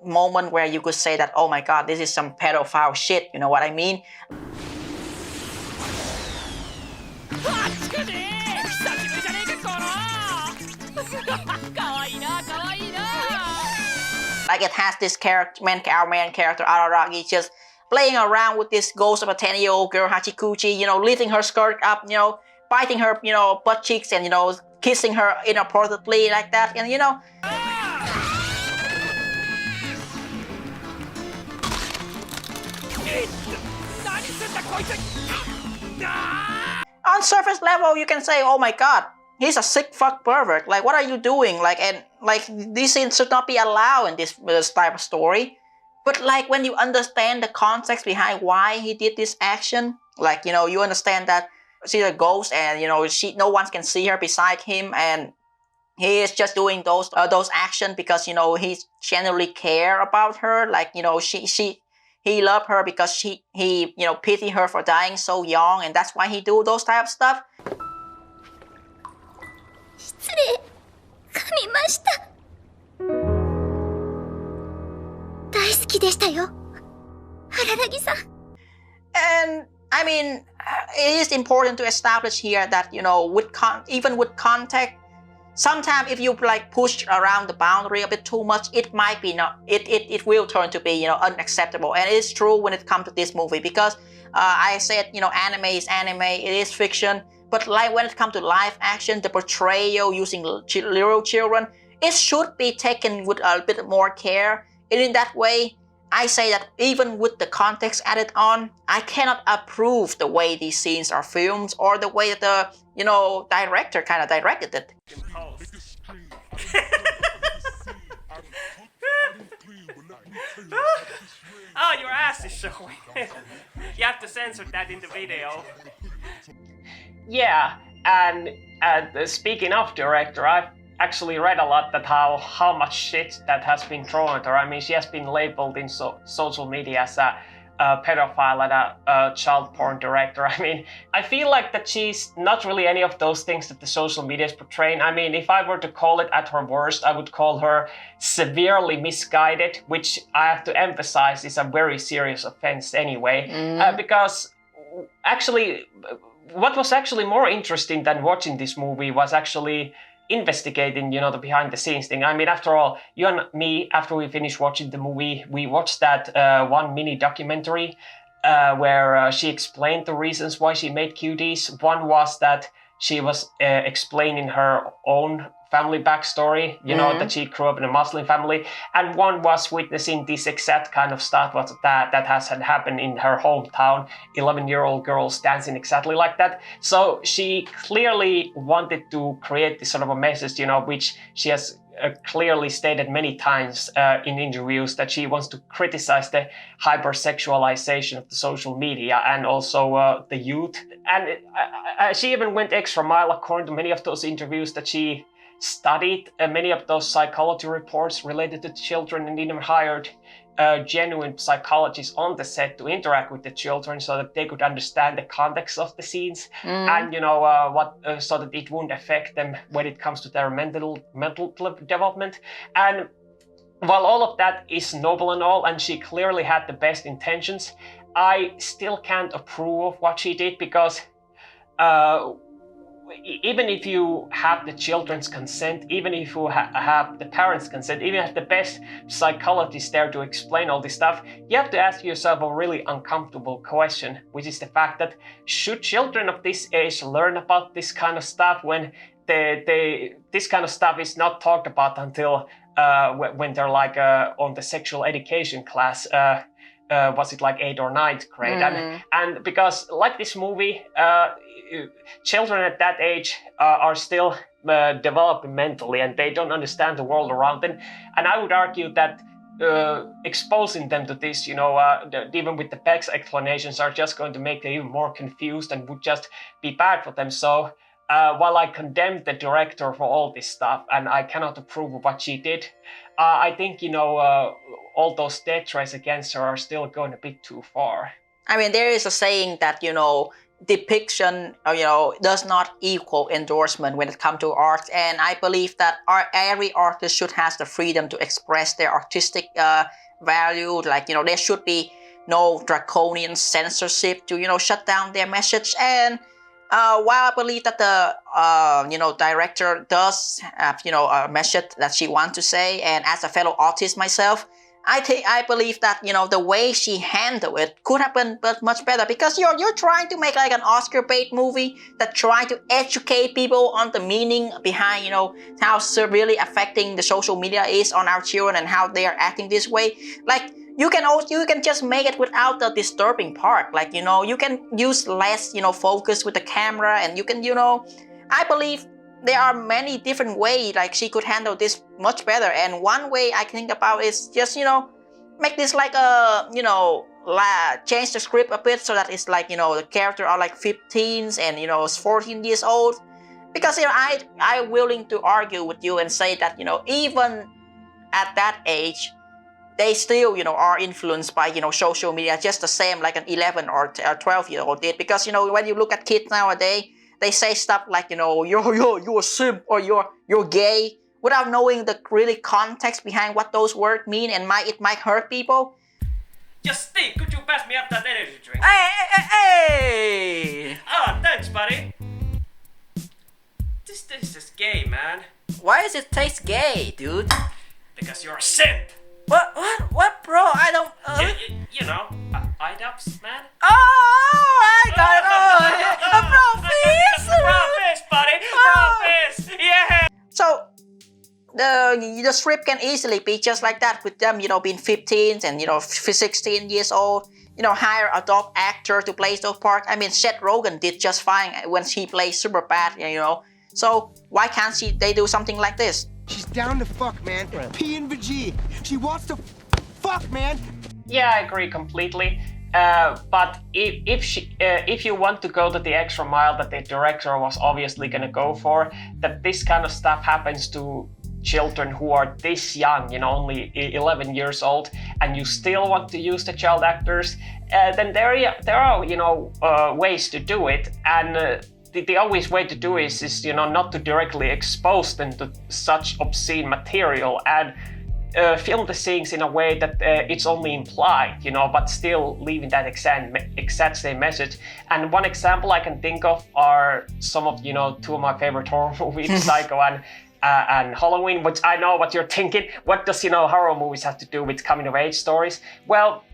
moments where you could say that, oh my god, this is some pedophile shit, you know what I mean? Like it has this our main character Araragi just playing around with this ghost of a 10-year-old girl Hachikuchi, you know, lifting her skirt up, you know, biting her, you know, butt cheeks and, you know, kissing her inappropriately like that, and you know. On surface level, you can say, oh my god, he's a sick fuck pervert. Like, what are you doing? Like, and like, these scenes should not be allowed in this type of story. But like, when you understand the context behind why he did this action, like, you know, you understand that she's a ghost, and you know, no one can see her beside him, and he is just doing those actions because, you know, he genuinely care about her. Like, you know, he loved her because he you know, pity her for dying so young, and that's why he do those type of stuff. 失礼噛みました。大好きでしたよ、荒木さん。And I mean, it is important to establish here that, even with context, sometimes if you like push around the boundary a bit too much, it might be not, it will turn to be, unacceptable. And it is true when it comes to this movie, because I said, anime is anime, it is fiction, but like when it comes to live action, the portrayal using little children, it should be taken with a bit more care. And in that way, I say that even with the context added on, I cannot approve the way these scenes are filmed or the way that the, director kind of directed it. Oh, your ass is showing. You have to censor that in the video. Yeah, and speaking of director, I've actually read a lot that how much shit that has been thrown at her. I mean, she has been labeled in social media as a pedophile and a child porn director. I mean, I feel like that she's not really any of those things that the social media is portraying. I mean, if I were to call it at her worst, I would call her severely misguided, which I have to emphasize is a very serious offense anyway, because actually, what was actually more interesting than watching this movie was actually investigating, the behind the scenes thing. I mean, after all, you and me, after we finished watching the movie, we watched that one mini documentary where she explained the reasons why she made Cuties. One was that she was explaining her own family backstory, that she grew up in a Muslim family, and one was witnessing this exact kind of stuff that has happened in her hometown, 11-year-old girls dancing exactly like that. So she clearly wanted to create this sort of a message, which she has clearly stated many times in interviews, that she wants to criticize the hypersexualization of the social media and also the youth. And she even went extra mile, according to many of those interviews, that she studied many of those psychology reports related to children and even hired genuine psychologists on the set to interact with the children so that they could understand the context of the scenes and so that it wouldn't affect them when it comes to their mental development. And while all of that is noble and all, and she clearly had the best intentions, I still can't approve of what she did, because even if you have the children's consent, even if you have the parents' consent, even if the best psychologist there to explain all this stuff, you have to ask yourself a really uncomfortable question, which is the fact that should children of this age learn about this kind of stuff when this kind of stuff is not talked about until when they're like on the sexual education class, was it like 8th or 9th grade? And because like this movie, children at that age are still developing mentally, and they don't understand the world around them. And I would argue that exposing them to this, even with the best explanations, are just going to make them even more confused and would just be bad for them. So while I condemn the director for all this stuff, and I cannot approve of what she did, I think, all those death threats against her are still going a bit too far. I mean, there is a saying that, depiction, does not equal endorsement when it comes to art. And I believe that every artist should have the freedom to express their artistic value. Like, there should be no draconian censorship to, shut down their message. And while I believe that the, director does have, a message that she wants to say, and as a fellow artist myself, I believe that, the way she handled it could have been much better, because you're trying to make like an Oscar bait movie that trying to educate people on the meaning behind, how severely affecting the social media is on our children and how they are acting this way. Like, you can just make it without the disturbing part. Like, you can use less, focus with the camera, and you can, I believe there are many different ways like she could handle this much better. And one way I think about is just, make this like a, change the script a bit so that it's like, the character are like 15s and, is 14 years old. Because, I'm willing to argue with you and say that, even at that age, they still, are influenced by, social media just the same like an 11 or 12-year-old did. Because, when you look at kids nowadays, they say stuff like, you're a simp or you're gay, without knowing the really context behind what those words mean, and it might hurt people. Just stay, could you pass me up that energy drink? Hey! Oh, thanks, buddy. This tastes is gay, man. Why does it taste gay, dude? Because you're a simp. What, bro? I don't. You know, IDUPS, man. Oh, I got it. Oh, bro, fist. Bro fist, buddy. Bro fist. Yeah. So the script can easily be just like that, with them, being 15 and 16 years old. Hire a adult actor to play those parts. I mean, Seth Rogen did just fine when he plays Superbad. So why can't they do something like this? She's down to fuck, man. P and G. She wants to fuck, man. Yeah, I agree completely. But if you want to go to the extra mile that the director was obviously gonna go for, that this kind of stuff happens to children who are this young, only 11 years old, and you still want to use the child actors, then there are ways to do it, and the obvious way to do it is not to directly expose them to such obscene material, and film the scenes in a way that it's only implied, but still leaving that exact same message. And one example I can think of are some of two of my favorite horror movies, Psycho and Halloween. Which I know what you're thinking. What does horror movies have to do with coming of age stories? Well,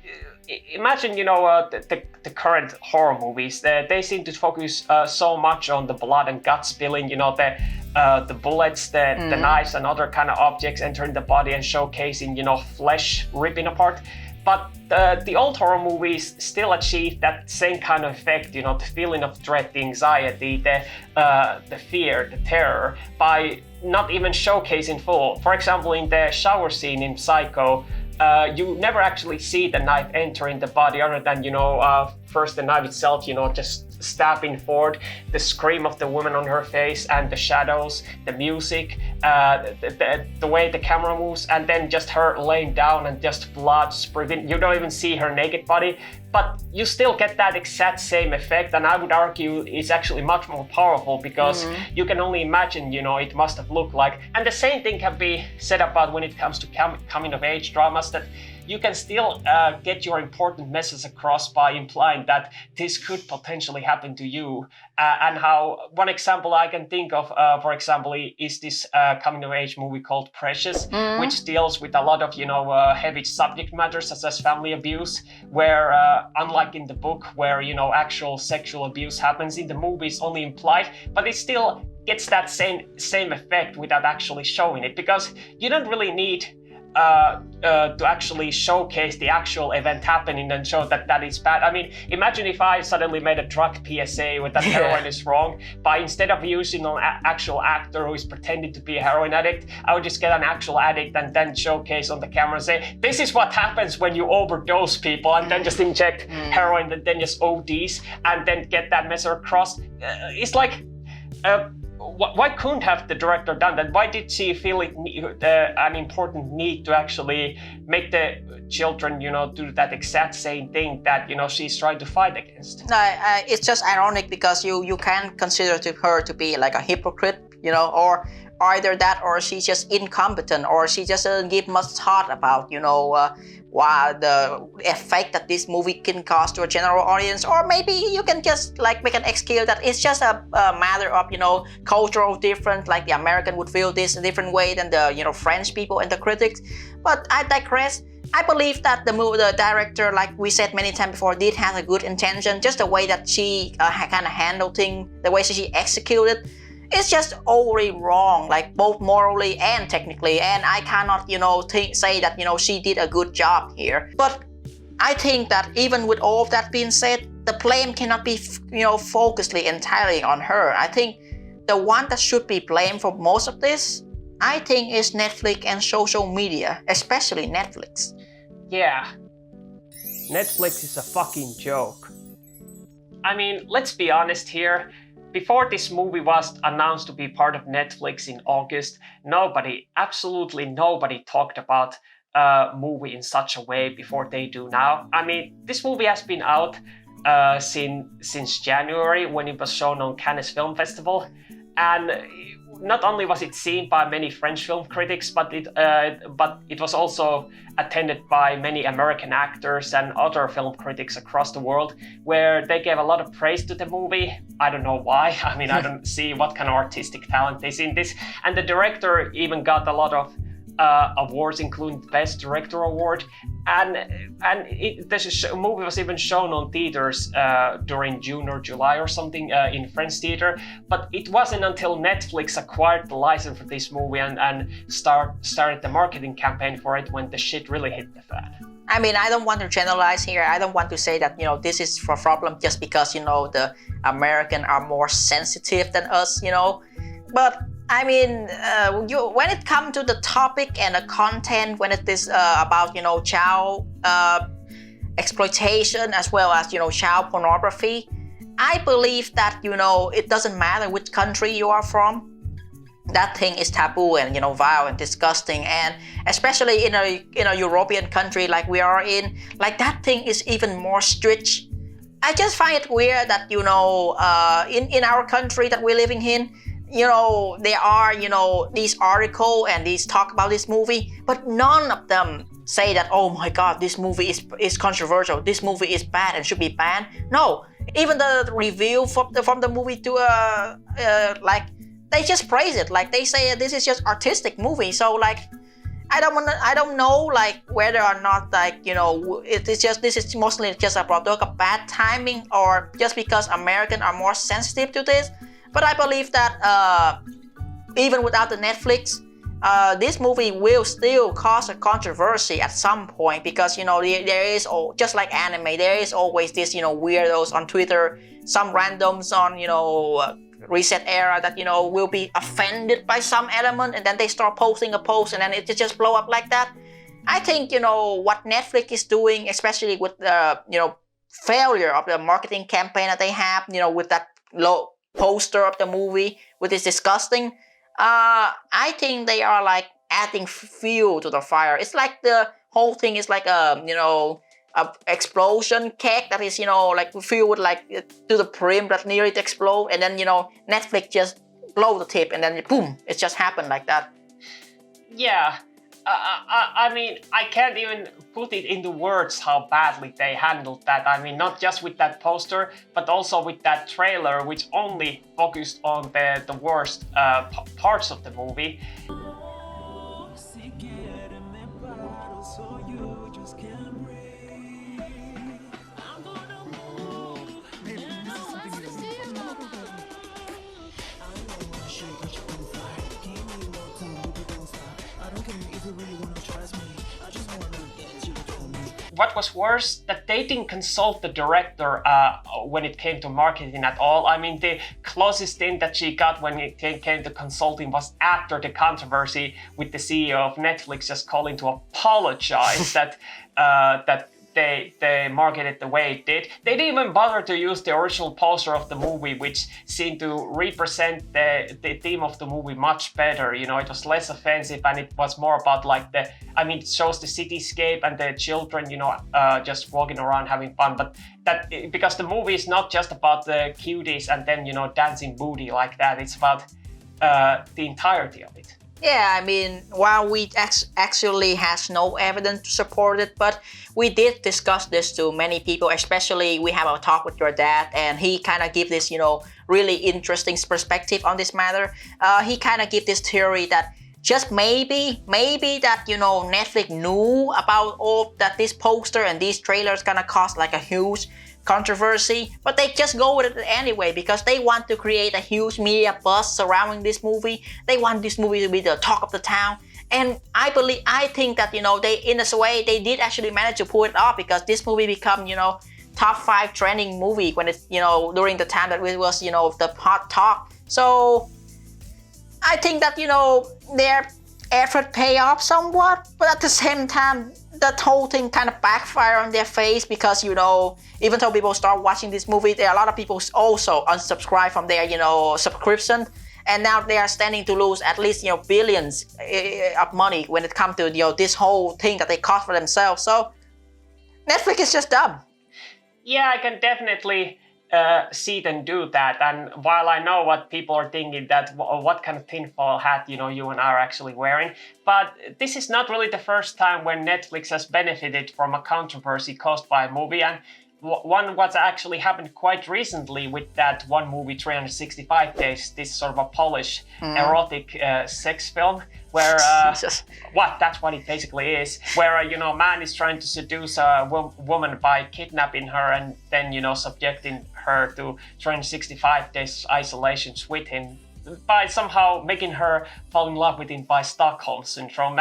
imagine the current horror movies. They seem to focus so much on the blood and gut spilling. The bullets, the knives and other kind of objects entering the body and showcasing flesh ripping apart. But the old horror movies still achieve that same kind of effect, the feeling of dread, the anxiety, the fear, the terror, by not even showcasing full. For example, in the shower scene in Psycho, you never actually see the knife entering the body, other than first the knife itself, just stabbing forward, the scream of the woman on her face, and the shadows, the music, the way the camera moves, and then just her laying down and just blood spritting. You don't even see her naked body, but you still get that exact same effect, and I would argue it's actually much more powerful, because you can only imagine, it must have looked like. And the same thing can be said about when it comes to coming of age dramas, that you can still get your important message across by implying that this could potentially happen to you. And how one example I can think of, for example, is this coming of age movie called Precious, which deals with a lot of heavy subject matter such as family abuse, where unlike in the book where actual sexual abuse happens, in the movie it's only implied, but it still gets that same effect without actually showing it, because you don't really need to actually showcase the actual event happening and show that is bad. I mean, imagine if I suddenly made a drug PSA with that heroin is wrong, but instead of using an actual actor who is pretending to be a heroin addict, I would just get an actual addict and then showcase on the camera and say, this is what happens when you overdose people, and then just inject heroin and then just ODs and then get that message across. It's like, why couldn't have the director done that? Why did she feel it an important need to actually make the children, do that exact same thing that she's trying to fight against? It's just ironic, because you can consider her to be like a hypocrite, or either that, or she's just incompetent, or she just doesn't give much thought about why the effect that this movie can cause to a general audience. Or maybe you can just make an excuse that it's just a matter of cultural difference, like the American would feel this a different way than the French people and the critics. But I digress. I believe that the director, like we said many times before, did have a good intention. Just the way that she kind of handled things, the way she executed, it's just overly wrong, like both morally and technically. And I cannot, say that, she did a good job here. But I think that even with all of that being said, the blame cannot be, focused entirely on her. I think the one that should be blamed for most of this, I think, is Netflix and social media, especially Netflix. Yeah. Netflix is a fucking joke. I mean, let's be honest here. Before this movie was announced to be part of Netflix in August, absolutely nobody talked about a movie in such a way before they do now. I mean, this movie has been out since January, when it was shown on Cannes Film Festival, and not only was it seen by many French film critics, but it was also attended by many American actors and other film critics across the world, where they gave a lot of praise to the movie. I don't know why. I mean, I don't see what kind of artistic talent they see in this. And the director even got a lot of awards, including the Best Director Award. And this movie was even shown on theaters during June or July or something in French theater. But it wasn't until Netflix acquired the license for this movie and started the marketing campaign for it when the shit really hit the fan. I mean, I don't want to generalize here. I don't want to say that, this is for problem just because, the American are more sensitive than us, But I mean, when it comes to the topic and the content, when it is about, child exploitation as well as, child pornography, I believe that, it doesn't matter which country you are from. That thing is taboo and, vile and disgusting. And especially in a European country like we are in, like that thing is even more strict. I just find it weird that, in our country that we're living in, there are, these articles and these talk about this movie, but none of them say that, oh my God, this movie is controversial, this movie is bad and should be banned. No, even the review from the movie to they just praise it. Like they say this is just artistic movie. So like, I don't know like whether or not like, this is mostly just a product of bad timing or just because Americans are more sensitive to this. But I believe that even without the Netflix, this movie will still cause a controversy at some point because, there is, just like anime, there is always this, weirdos on Twitter, some randoms on, Reset Era that, will be offended by some element and then they start posting a post and then it just blow up like that. I think, what Netflix is doing, especially with the, failure of the marketing campaign that they have, with that low poster of the movie, which is disgusting. I think they are like adding fuel to the fire. It's like the whole thing is like a explosion cake that is like filled with like to the brim that near it explode, and then Netflix just blow the tip and then boom, it just happened like that. Yeah. I mean, I can't even put it into words how badly they handled that. I mean, not just with that poster, but also with that trailer, which only focused on the worst parts of the movie. What was worse, that they didn't consult the director when it came to marketing at all. I mean, the closest thing that she got when it came to consulting was after the controversy with the CEO of Netflix just calling to apologize that they marketed the way it did. They didn't even bother to use the original poster of the movie, which seemed to represent the theme of the movie much better. It was less offensive and it was more about like it shows the cityscape and the children, just walking around having fun. But that because the movie is not just about the cuties and then, dancing booty like that. It's about the entirety of it. Yeah, I mean, while we actually has no evidence to support it, but we did discuss this to many people, especially we have a talk with your dad, and he kind of give this, really interesting perspective on this matter. He kind of give this theory that just maybe that, Netflix knew about all that this poster and these trailers gonna cause like a huge controversy, but they just go with it anyway because they want to create a huge media buzz surrounding this movie. They want this movie to be the talk of the town, and I think that they in this way they did actually manage to pull it off because this movie become top 5 trending movie when it's during the time that it was the hot talk. So I think that their effort pay off somewhat, but at the same time that whole thing kind of backfire on their face because even though people start watching this movie, there are a lot of people also unsubscribe from their subscription, and now they are standing to lose at least billions of money when it comes to this whole thing that they caused for themselves. So Netflix is just dumb. Yeah, I can definitely see them do that. And while I know what people are thinking, that what kind of tinfoil hat you and I are actually wearing, but this is not really the first time when Netflix has benefited from a controversy caused by a movie. And one what's actually happened quite recently with that one movie, 365 Days, this sort of a Polish erotic sex film, where that's what it basically is, where a man is trying to seduce a woman by kidnapping her and then subjecting her to 365 days isolations with him by somehow making her fall in love with him by Stockholm syndrome.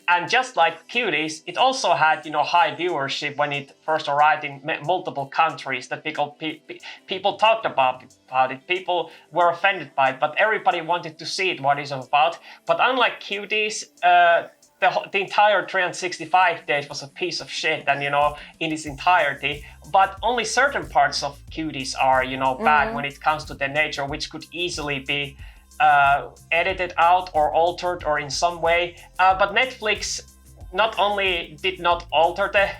And just like Cuties, it also had high viewership when it first arrived in multiple countries. That people talked about it, people were offended by it, but everybody wanted to see it, what it's about. But unlike Cuties, the entire 365 days was a piece of shit, and in its entirety. But only certain parts of Cuties are bad when it comes to the nature, which could easily be edited out or altered or in some way. But Netflix not only did not alter the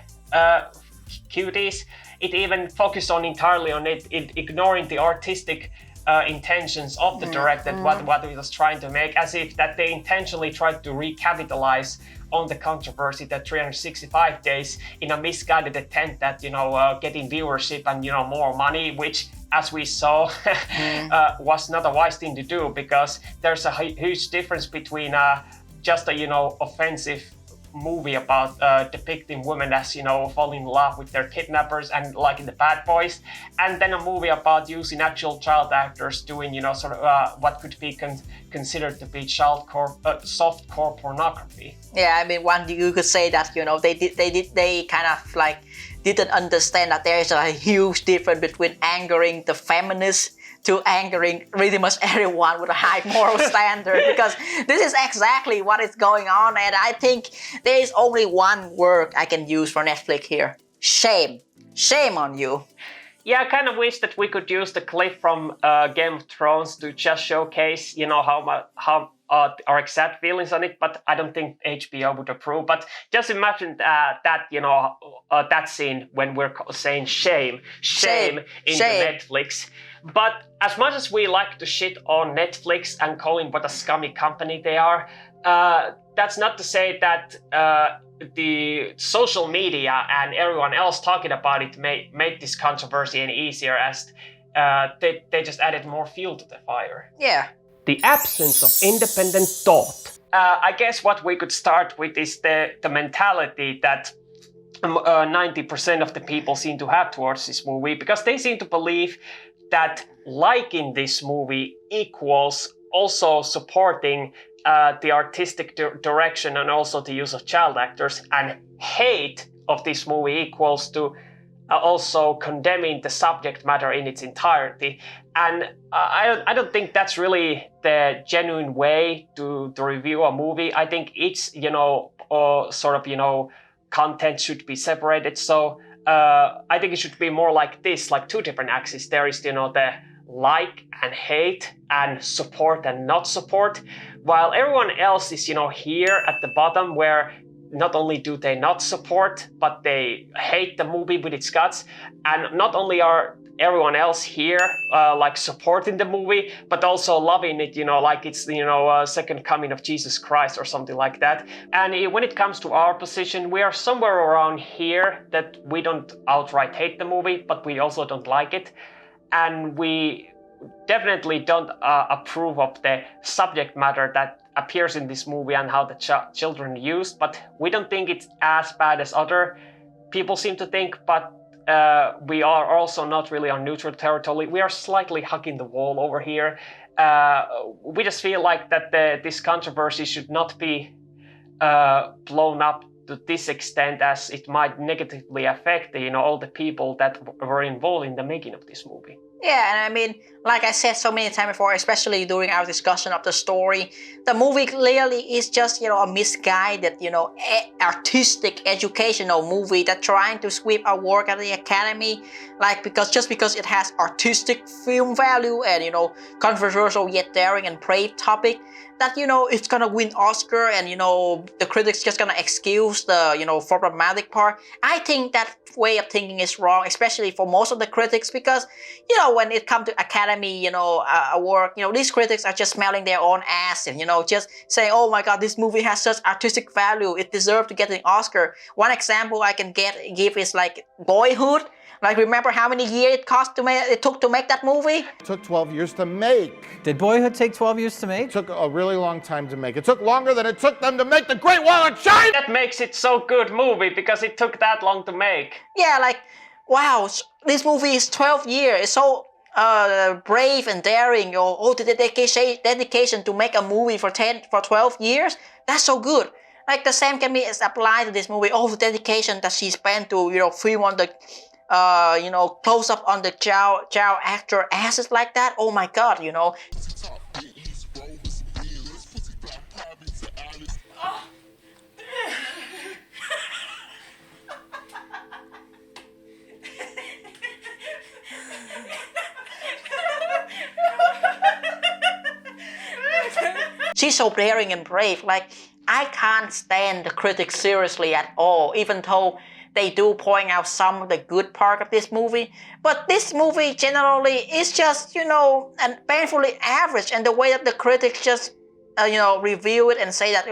Cuties, it even focused entirely on it, ignoring the artistic intentions of the director, what it was trying to make, as if that they intentionally tried to recapitalize on the controversy that 365 days in a misguided attempt at getting viewership and more money, which, as we saw, was not a wise thing to do, because there's a huge difference between just a offensive movie about depicting women as falling in love with their kidnappers and like in the Bad Boys, and then a movie about using actual child actors doing sort of what could be considered to be softcore pornography. Yeah, I mean, you could say that they kind of like didn't understand that there is a huge difference between angering the feminists to angering pretty much everyone with a high moral standard, because this is exactly what is going on. And I think there is only one word I can use for Netflix here: shame. Shame on you. Yeah, I kind of wish that we could use the clip from Game of Thrones to just showcase, how our exact feelings on it, but I don't think HBO would approve. But just imagine that scene when we're saying shame in the Netflix. But as much as we like to shit on Netflix and calling what a scummy company they are, that's not to say that the social media and everyone else talking about it made this controversy any easier, as they just added more fuel to the fire. Yeah. The absence of independent thought. I guess what we could start with is the mentality that 90% of the people seem to have towards this movie, because they seem to believe that liking this movie equals also supporting the artistic direction and also the use of child actors, and hate of this movie equals to also condemning the subject matter in its entirety. And I don't think that's really the genuine way to review a movie. I think each content should be separated. So I think it should be more like this, like two different axes. There is the like and hate and support and not support, while everyone else is here at the bottom, where not only do they not support, but they hate the movie with its guts. And not only are everyone else here like supporting the movie, but also loving it, like it's second coming of Jesus Christ or something like that. And when it comes to our position, we are somewhere around here, that we don't outright hate the movie, but we also don't like it. And we definitely don't approve of the subject matter that appears in this movie and how the children used, but we don't think it's as bad as other people seem to think. But we are also not really on neutral territory. We are slightly hugging the wall over here. We just feel like that this controversy should not be blown up to this extent, as it might negatively affect all the people that were involved in the making of this movie. Yeah, and I mean, like I said so many times before, especially during our discussion of the story, the movie clearly is just, a misguided, artistic, educational movie that's trying to sweep award at the Academy, because it has artistic film value and, controversial yet daring and brave topic, that, it's gonna win Oscar and, the critics just gonna excuse the, problematic part. I think that way of thinking is wrong, especially for most of the critics, because, when it comes to Academy, award, these critics are just smelling their own ass and, just saying, oh my God, this movie has such artistic value. It deserves to get an Oscar. One example I can give is like Boyhood. Like, remember how many years it took to make that movie? It took 12 years to make. Did Boyhood take 12 years to make? It took a really long time to make. It took longer than it took them to make The Great Wall of China! That makes it so good movie, because it took that long to make. Yeah, like, wow, this movie is 12 years. It's so brave and daring. The dedication to make a movie for 12 years. That's so good. Like, the same can be applied to this movie. The dedication that she spent to, film on the close up on the child actor asses like that. Oh my God, She's so daring and brave. Like, I can't stand the critics seriously at all, even though they do point out some of the good part of this movie. But this movie generally is just, and painfully average. And the way that the critics just, review it and say that,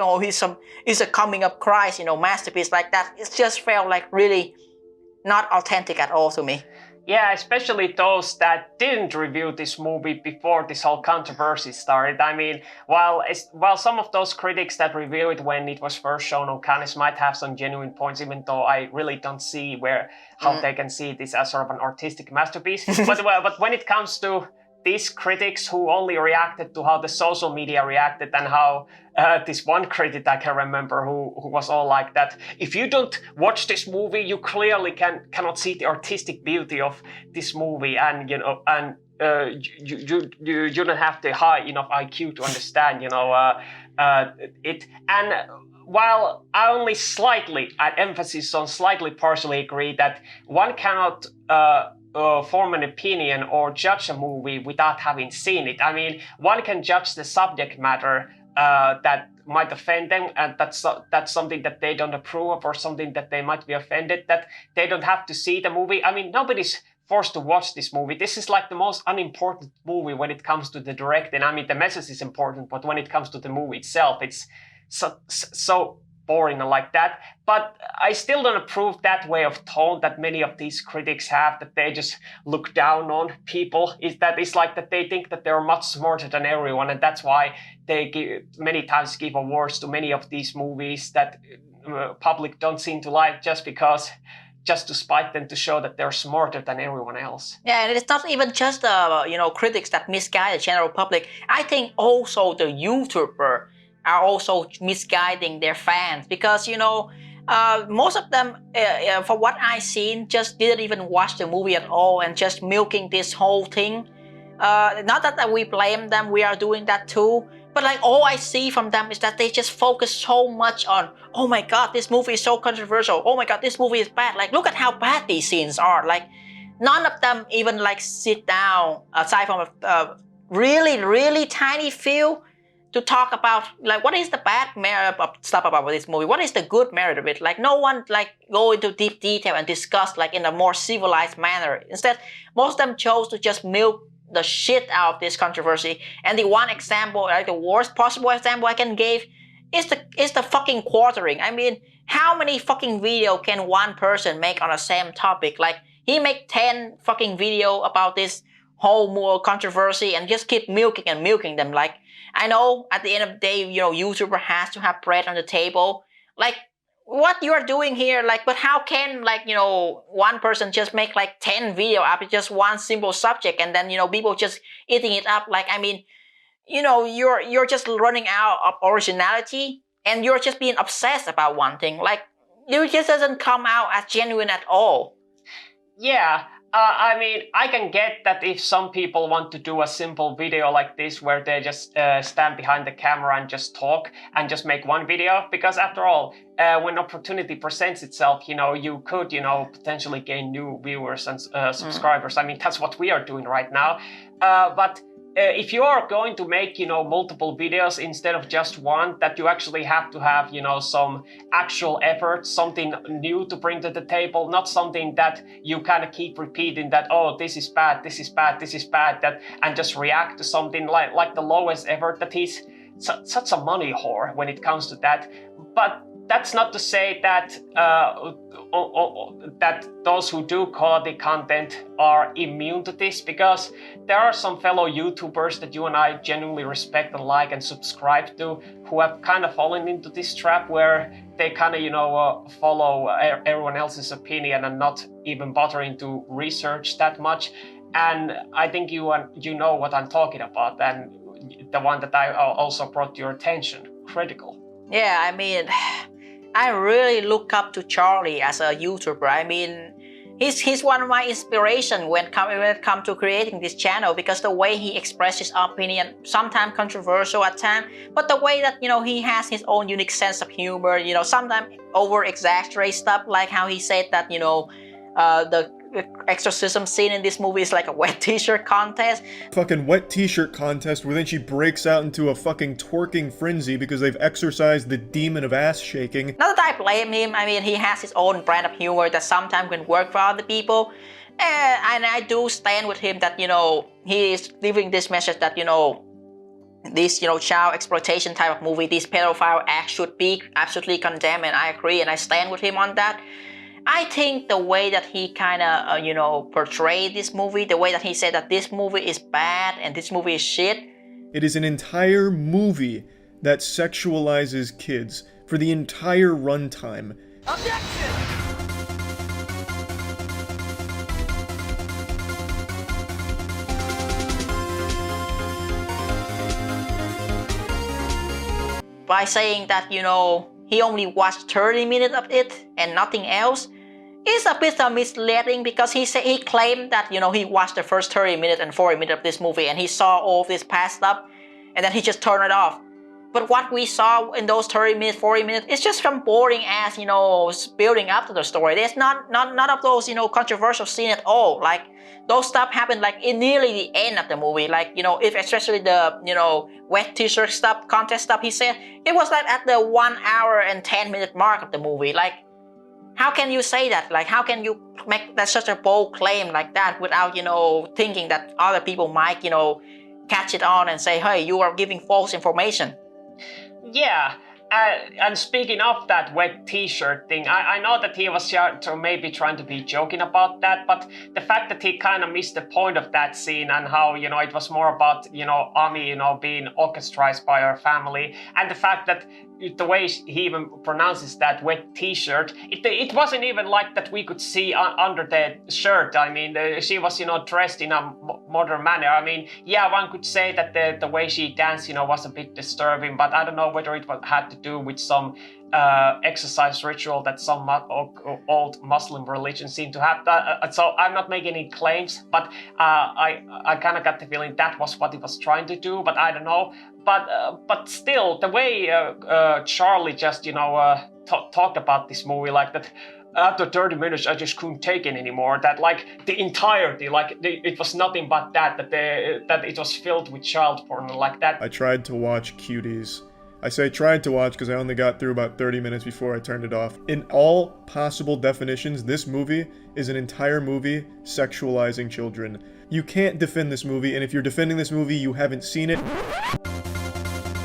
he's a coming up Christ, masterpiece like that, it just felt like really not authentic at all to me. Yeah, especially those that didn't review this movie before this whole controversy started. I mean, while some of those critics that reviewed it when it was first shown on Cannes might have some genuine points, even though I really don't see how they can see this as sort of an artistic masterpiece. But when it comes to these critics who only reacted to how the social media reacted, and how this one critic I can remember who was all like that, if you don't watch this movie, you clearly cannot see the artistic beauty of this movie, and you don't have the high enough IQ to understand it. And while I only slightly, at emphasis on slightly, partially agree that one cannot form an opinion or judge a movie without having seen it. I mean, one can judge the subject matter that might offend them, and that's something that they don't approve of, or something that they might be offended, that they don't have to see the movie. I mean, nobody's forced to watch this movie. This is like the most unimportant movie when it comes to the directing. I mean, the message is important, but when it comes to the movie itself, it's so boring and like that. But I still don't approve that way of tone that many of these critics have, that they just look down on people. It's like that they think that they're much smarter than everyone, and that's why they many times give awards to many of these movies that public don't seem to like, just to spite them, to show that they're smarter than everyone else. Yeah, and it's not even just the critics that misguide the general public. I think also the YouTuber are also misguiding their fans, because most of them, from what I've seen, just didn't even watch the movie at all and just milking this whole thing. Not that we blame them, we are doing that too. But like, all I see from them is that they just focus so much on, oh my God, this movie is so controversial. Oh my God, this movie is bad. Like, look at how bad these scenes are. Like, none of them even like sit down, aside from a really, really tiny few, to talk about like what is the bad merit of stuff about this movie, what is the good merit of it. Like, no one like go into deep detail and discuss like in a more civilized manner. Instead, most of them chose to just milk the shit out of this controversy. And the one example, like the worst possible example I can give, is the fucking quartering. I mean, how many fucking video can one person make on the same topic? Like, he make 10 fucking video about this whole more controversy and just keep milking and milking them. Like, I know at the end of the day, YouTuber has to have bread on the table. Like, what you are doing here, like, but how can like, one person just make like 10 video up just one simple subject, and then, people just eating it up? Like, I mean, you're just running out of originality, and you're just being obsessed about one thing. Like, it just doesn't come out as genuine at all. Yeah, I mean, I can get that if some people want to do a simple video like this where they just stand behind the camera and just talk and just make one video, because after all, when opportunity presents itself, you could, potentially gain new viewers and subscribers. I mean, that's what we are doing right now. But if you are going to make, multiple videos instead of just one, that you actually have to have, some actual effort, something new to bring to the table, not something that you kind of keep repeating that, oh, this is bad, this is bad, this is bad, and just react to something like the lowest effort. That he's such a money whore when it comes to that. But that's not to say that that those who do quality content are immune to this, because there are some fellow YouTubers that you and I genuinely respect and like and subscribe to, who have kind of fallen into this trap where they kind of follow everyone else's opinion and not even bothering to research that much. And I think you know what I'm talking about, and the one that I also brought to your attention, Critical. Yeah, I mean, I really look up to Charlie as a YouTuber. I mean, he's one of my inspiration when it comes to creating this channel, because the way he expresses his opinion, sometimes controversial at times, but the way that, he has his own unique sense of humor, sometimes over-exaggerate stuff, like how he said that, the exorcism scene in this movie is like a wet t-shirt contest. Fucking wet t-shirt contest where then she breaks out into a fucking twerking frenzy because they've exorcised the demon of ass shaking. Not that I blame him. I mean, he has his own brand of humor that sometimes can work for other people. And I do stand with him that, he is leaving this message that, this, child exploitation type of movie, this pedophile act should be absolutely condemned, and I agree, and I stand with him on that. I think the way that he kind of, portrayed this movie, the way that he said that this movie is bad and this movie is shit. It is an entire movie that sexualizes kids for the entire runtime. Objection! By saying that, he only watched 30 minutes of it and nothing else, is a bit misleading, because he claimed that, he watched the first 30 minutes and 40 minutes of this movie and he saw all of this past stuff and then he just turned it off. But what we saw in those 30 minutes, 40 minutes, it's just some boring ass, building up to the story. There's none of those, controversial scenes at all. Like, those stuff happened like in nearly the end of the movie. Like, if especially the, wet t-shirt stuff, contest stuff he said, it was like at the 1 hour and 10 minute mark of the movie. Like, how can you say that? Like, how can you make that such a bold claim like that without, thinking that other people might, catch it on and say, hey, you are giving false information? Yeah, and speaking of that wet t-shirt thing, I know that he was maybe trying to be joking about that, but the fact that he kind of missed the point of that scene and how, it was more about, Ami, being orchestrated by her family, and the fact that the way he even pronounces that wet t-shirt, it wasn't even like that we could see under the shirt. I mean, she was, dressed in a modern manner. I mean, yeah, one could say that the way she danced, was a bit disturbing, but I don't know whether it had to do with some exercise ritual that some old Muslim religions seem to have. So I'm not making any claims, but I kind of got the feeling that was what he was trying to do, but I don't know. But still, the way Charlie just, talked about this movie, like that, after 30 minutes, I just couldn't take it anymore. That, like, the entirety, like, it was nothing but that it was filled with child porn like that. I tried to watch Cuties. I say tried to watch because I only got through about 30 minutes before I turned it off. In all possible definitions, this movie is an entire movie sexualizing children. You can't defend this movie, and if you're defending this movie, you haven't seen it.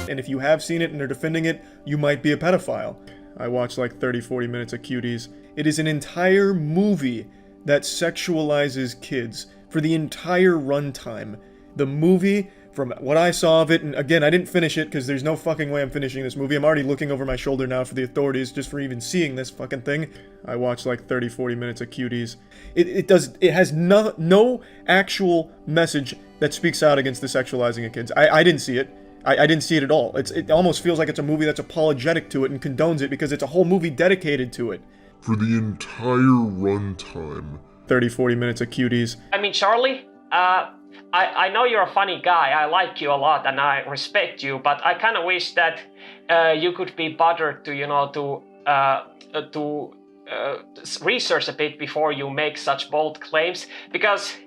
And if you have seen it and are defending it, you might be a pedophile. I watched like 30-40 minutes of Cuties. It is an entire movie that sexualizes kids for the entire runtime. The movie, from what I saw of it, and again, I didn't finish it because there's no fucking way I'm finishing this movie. I'm already looking over my shoulder now for the authorities just for even seeing this fucking thing. I watched like 30-40 minutes of Cuties. It has no actual message that speaks out against the sexualizing of kids. I didn't see it. I didn't see it at all. It almost feels like it's a movie that's apologetic to it and condones it because it's a whole movie dedicated to it. For the entire runtime. 30-40 minutes of Cuties. I mean, Charlie, I know you're a funny guy. I like you a lot and I respect you, but I kind of wish that you could be bothered to, to research a bit before you make such bold claims, because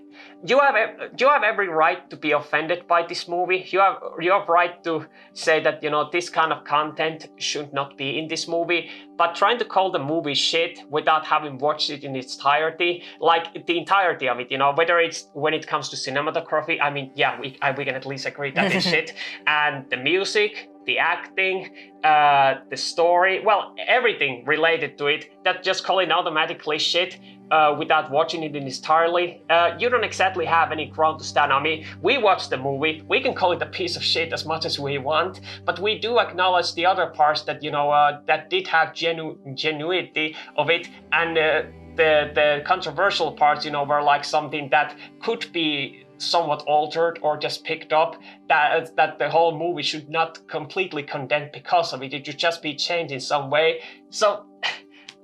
you have every right to be offended by this movie. You have right to say that this kind of content should not be in this movie. But trying to call the movie shit without having watched it in its entirety, like the entirety of it, whether it's when it comes to cinematography, I mean, yeah, we can at least agree that it's shit, and the music, the acting, the story, well, everything related to it, that just calling automatically shit without watching it in entirely, you don't exactly have any ground to stand on. I mean, we watched the movie, we can call it a piece of shit as much as we want, but we do acknowledge the other parts that, that did have genuinity of it, and the controversial parts, were like something that could be somewhat altered or just picked up, that the whole movie should not completely condemn because of it. It should just be changed in some way. So,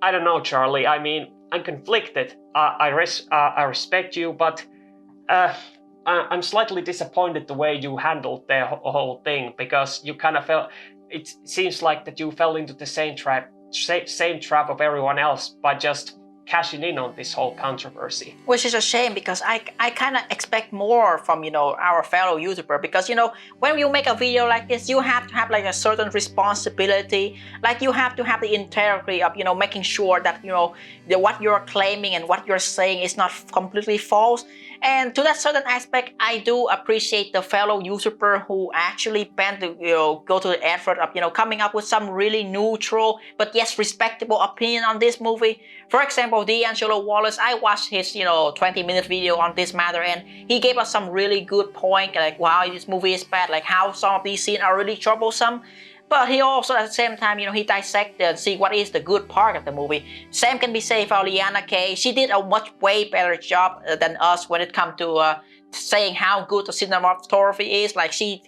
I don't know, Charlie. I mean, I'm conflicted. I respect you, but I'm slightly disappointed the way you handled the whole thing, because you kind of felt, it seems like that you fell into the same trap of everyone else by just cashing in on this whole controversy. Which is a shame, because I kind of expect more from, our fellow YouTuber, because, when you make a video like this, you have to have like a certain responsibility, like you have to have the integrity of, making sure that, what you're claiming and what you're saying is not completely false. And to that certain aspect, I do appreciate the fellow YouTuber who actually went to, go to the effort of, coming up with some really neutral, but yes, respectable opinion on this movie. For example, D'Angelo Wallace, I watched his, 20-minute video on this matter, and he gave us some really good point, like, wow, this movie is bad, like how some of these scenes are really troublesome. But he also, at the same time, he dissected and see what is the good part of the movie. Same can be said for Liana Kay. She did a much way better job than us when it comes to saying how good the cinematography is. Like she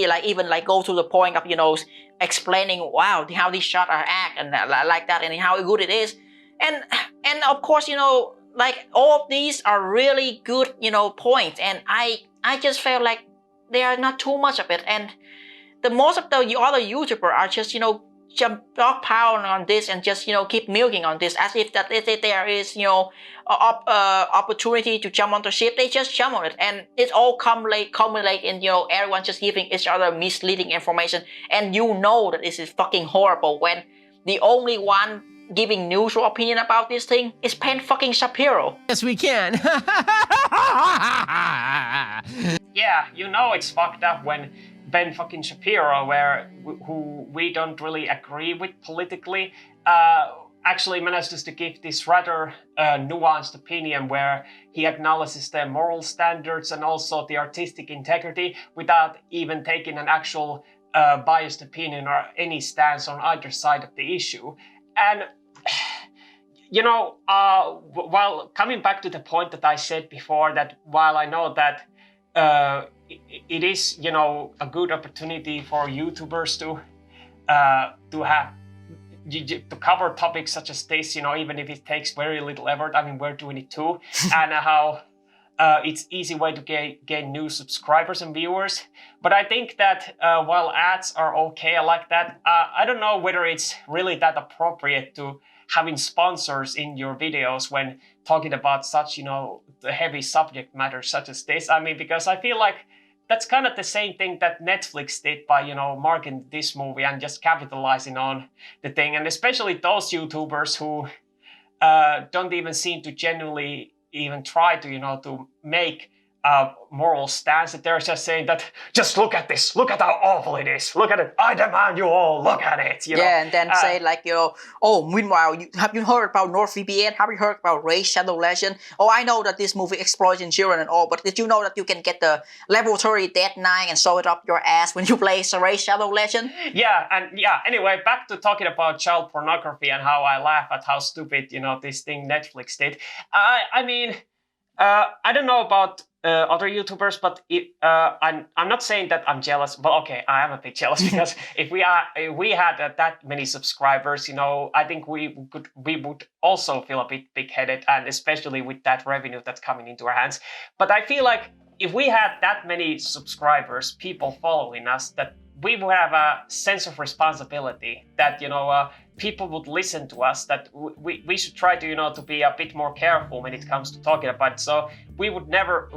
like even like go to the point of explaining, wow, how these shots are act and like that, and how good it is. And of course, like all of these are really good, points. And I just felt like there are not too much of it. And the most of the other YouTubers are just, jump dog pound on this and just, keep milking on this as if that there is, opportunity to jump on the ship. They just jump on it, and it all culminate in, everyone just giving each other misleading information. And that this is fucking horrible when the only one giving neutral opinion about this thing is Ben fucking Shapiro. Yes, we can. Yeah, it's fucked up when Ben fucking Shapiro, who we don't really agree with politically, actually manages to give this rather nuanced opinion where he acknowledges the moral standards and also the artistic integrity without even taking an actual biased opinion or any stance on either side of the issue. And while coming back to the point that I said before, that while I know that it is, a good opportunity for YouTubers to cover topics such as this, even if it takes very little effort. I mean, we're doing it too, and how it's easy way to gain new subscribers and viewers. But I think that while ads are okay, I like that. I don't know whether it's really that appropriate to having sponsors in your videos when talking about such, the heavy subject matter such as this. I mean, because I feel like that's kind of the same thing that Netflix did by, marketing this movie and just capitalizing on the thing. And especially those YouTubers who don't even seem to genuinely even try to, to make a moral stance. That they're just saying that, just look at this, look at how awful it is, look at it, I demand you all look at it, Yeah, and then say like, oh, meanwhile, have you heard about NordVPN? Have you heard about Raid Shadow Legend? Oh, I know that this movie exploits children and all, but did you know that you can get the Laboratory Dead 9 and sew it up your ass when you play Raid Shadow Legend? Anyway, back to talking about child pornography and how I laugh at how stupid, this thing Netflix did. I mean, I don't know about other YouTubers, but I'm not saying that I'm jealous. But okay, I am a bit jealous because if we had that many subscribers, I think we would also feel a bit big-headed, and especially with that revenue that's coming into our hands. But I feel like if we had that many subscribers, people following us, that we will have a sense of responsibility that, people would listen to us, that we should try to, to be a bit more careful when it comes to talking about it. So we would never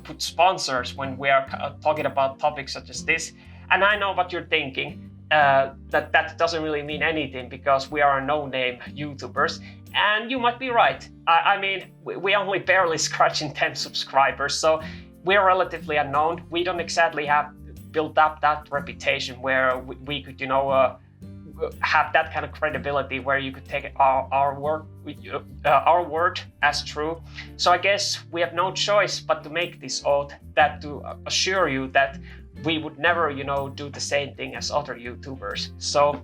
put sponsors when we are talking about topics such as this. And I know what you're thinking, that doesn't really mean anything because we are no-name YouTubers. And you might be right. I mean, we only barely scratching 10 subscribers, so we're relatively unknown. We don't exactly have built up that reputation where we could, have that kind of credibility where you could take our word as true. So I guess we have no choice but to make this oath, that to assure you that we would never, do the same thing as other YouTubers. So,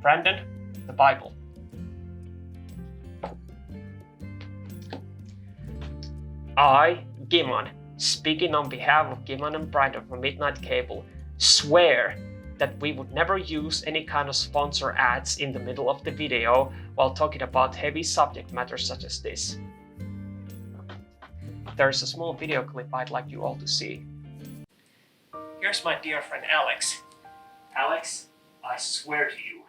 Brandon, the Bible. I, Gimon, speaking on behalf of Gimon and Brandon from Midnight Cable, swear that we would never use any kind of sponsor ads in the middle of the video while talking about heavy subject matters such as this. There's a small video clip I'd like you all to see. Here's my dear friend Alex. Alex, I swear to you,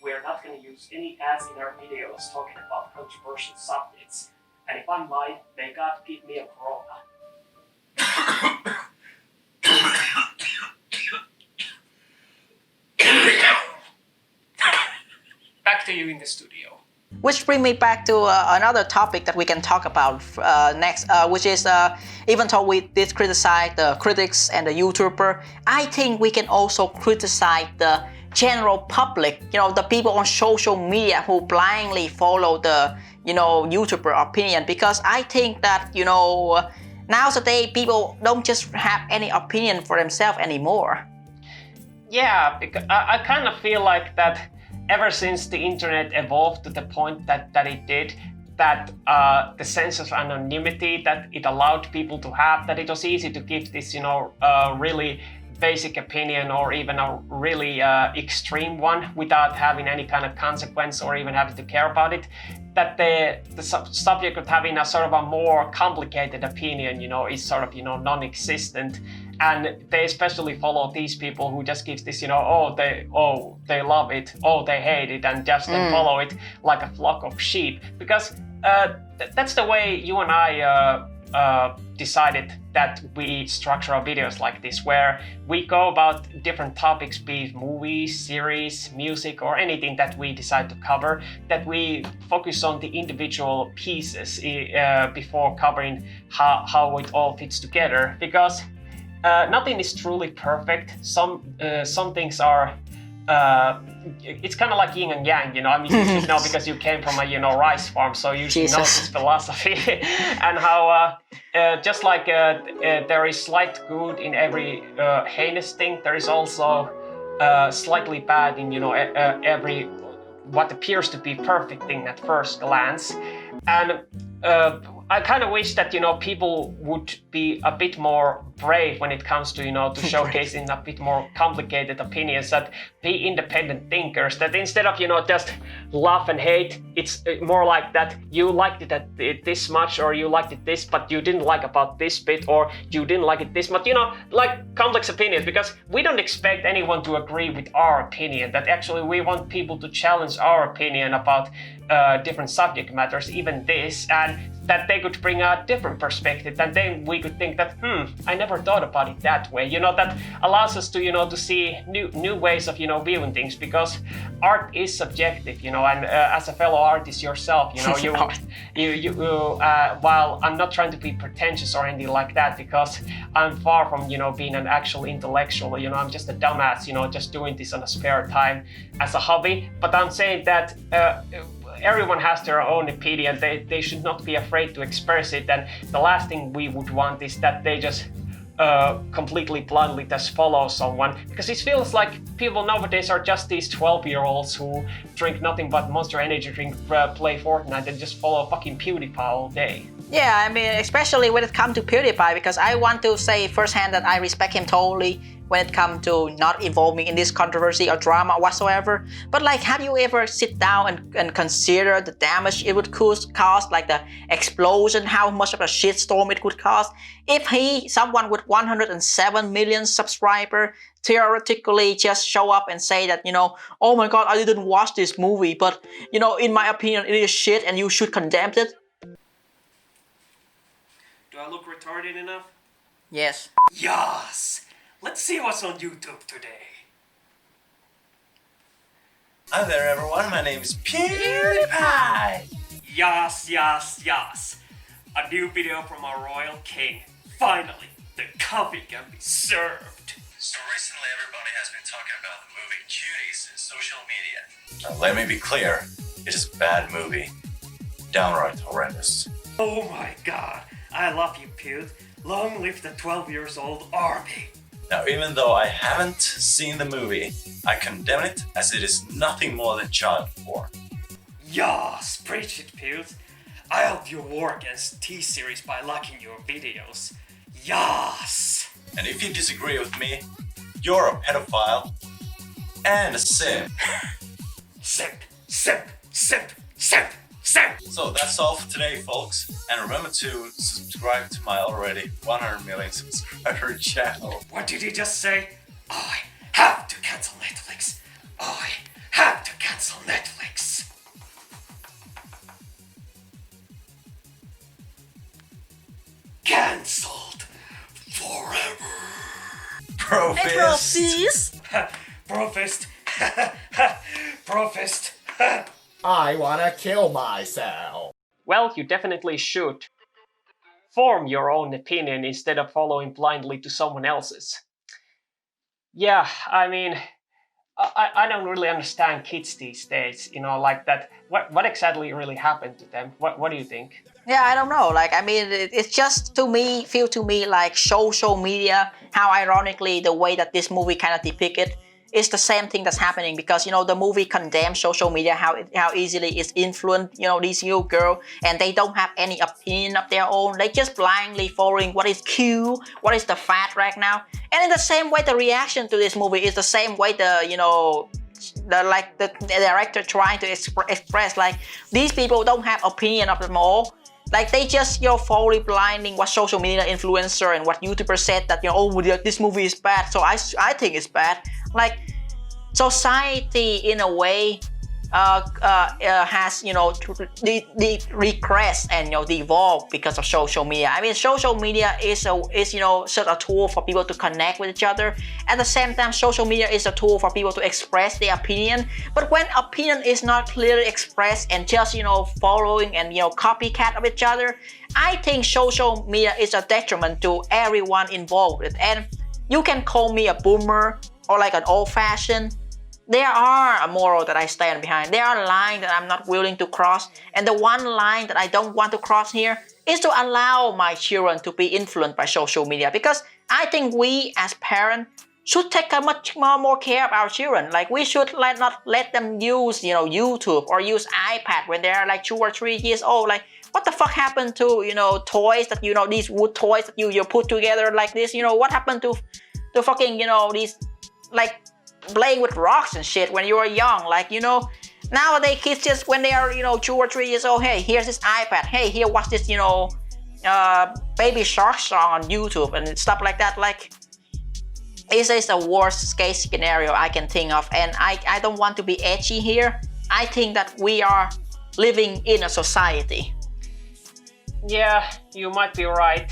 we're not going to use any ads in our videos talking about controversial subjects. And if I'm lying, may God give me a corona. Back to you in the studio. Which brings me back to another topic that we can talk about next, which is even though we did criticize the critics and the YouTuber, I think we can also criticize the general public, the people on social media who blindly follow the, YouTuber opinion. Because I think that, nowadays people don't just have any opinion for themselves anymore. Yeah, because I kind of feel like that ever since the internet evolved to the point that it did, that the sense of anonymity that it allowed people to have, that it was easy to give this, really basic opinion or even a really extreme one without having any kind of consequence or even having to care about it, that the subject of having a sort of a more complicated opinion, is sort of, non-existent. And they especially follow these people who just give this, they love it, they hate it, and just then follow it like a flock of sheep. Because that's the way you and I decided that we structure our videos like this, where we go about different topics, be it movies, series, music, or anything that we decide to cover, that we focus on the individual pieces before covering how it all fits together. Because nothing is truly perfect. Some things are. It's kind of like yin and yang, I mean, you should know because you came from a, rice farm, so you should know this philosophy. And how just like there is slight good in every heinous thing, there is also slightly bad in, every what appears to be perfect thing at first glance. And I kind of wish that, people would be a bit more brave when it comes to, to showcasing a bit more complicated opinions, that be independent thinkers, that instead of, just love and hate, it's more like that you liked it at this much, or you liked it this, but you didn't like about this bit, or you didn't like it this much, like complex opinions, because we don't expect anyone to agree with our opinion, that actually we want people to challenge our opinion about different subject matters, even this, and that they could bring a different perspective, and then we could think that, I never thought about it that way. That allows us to, to see new ways of, viewing things, because art is subjective, and as a fellow artist yourself, while I'm not trying to be pretentious or anything like that, because I'm far from, being an actual intellectual, I'm just a dumbass, just doing this on a spare time as a hobby. But I'm saying that everyone has their own opinion. They should not be afraid to express it. And the last thing we would want is that they just completely blindly just follow someone, because it feels like people nowadays are just these 12-year-olds who drink nothing but Monster Energy drink, play Fortnite, and just follow fucking PewDiePie all day. Yeah, I mean, especially when it comes to PewDiePie, because I want to say firsthand that I respect him totally when it comes to not involving in this controversy or drama whatsoever. But like, have you ever sit down and consider the damage it would cause, like the explosion, how much of a shitstorm it could cause if someone with 107 million subscribers, theoretically just show up and say that, oh my god, I didn't watch this movie, but, in my opinion, it is shit and you should condemn it? Do I look retarded enough? Yes. Yes! Let's see what's on YouTube today. Hi there everyone, my name is PewDiePie! Yes, yes, yes. A new video from our royal king. Finally, the coffee can be served. So recently everybody has been talking about the movie Cuties in social media. Now let me be clear, it is a bad movie. Downright horrendous. Oh my god, I love you, Pewd. Long live the 12 years old army. Now even though I haven't seen the movie, I condemn it as it is nothing more than child porn. Yes, preach it, Pewd. I help you war against T-Series by liking your videos. Yes! And if you disagree with me, you're a pedophile and a simp. Simp, simp, simp, simp, simp! So that's all for today, folks. And remember to subscribe to my already 100 million subscriber channel. What did he just say? I have to cancel Netflix. I have to cancel Netflix. Cancelled forever. Profist. Profist. Profist. I wanna kill myself. Well, you definitely should form your own opinion instead of following blindly to someone else's. Yeah, I mean, I don't really understand kids these days, like that. What exactly really happened to them? What do you think? Yeah, I don't know. It's just feel to me like social media, how ironically the way that this movie kind of depict it is the same thing that's happening because, the movie condemns social media, how easily it's influenced, these young girls, and they don't have any opinion of their own. They just blindly following what is cute, what is the fad right now. And in the same way, the reaction to this movie is the same way the director trying to express, like, these people don't have opinion of them all. Like, they just, fully blinding what social media influencer and what YouTuber said that, this movie is bad, so I think it's bad. Like, society in a way has, regressed and, devolved because of social media. I mean, social media is such a tool for people to connect with each other. At the same time, social media is a tool for people to express their opinion. But when opinion is not clearly expressed and just, following and, copycat of each other, I think social media is a detriment to everyone involved. And you can call me a boomer or like an old-fashioned. There are a moral that I stand behind. There are lines that I'm not willing to cross. And the one line that I don't want to cross here is to allow my children to be influenced by social media. Because I think we as parents should take a much more care of our children. Like, we should not let them use, YouTube or use iPad when they're like 2 or 3 years old. Like, what the fuck happened to, toys that, these wood toys that you put together like this? What happened to fucking, these, like, playing with rocks and shit when you were young? Like, nowadays kids just, when they are, 2 or 3 years old, hey, here's this iPad. Hey, here, watch this, Baby Shark song on YouTube and stuff like that. Like, this is the worst case scenario I can think of. And I don't want to be edgy here. I think that we are living in a society. Yeah, you might be right.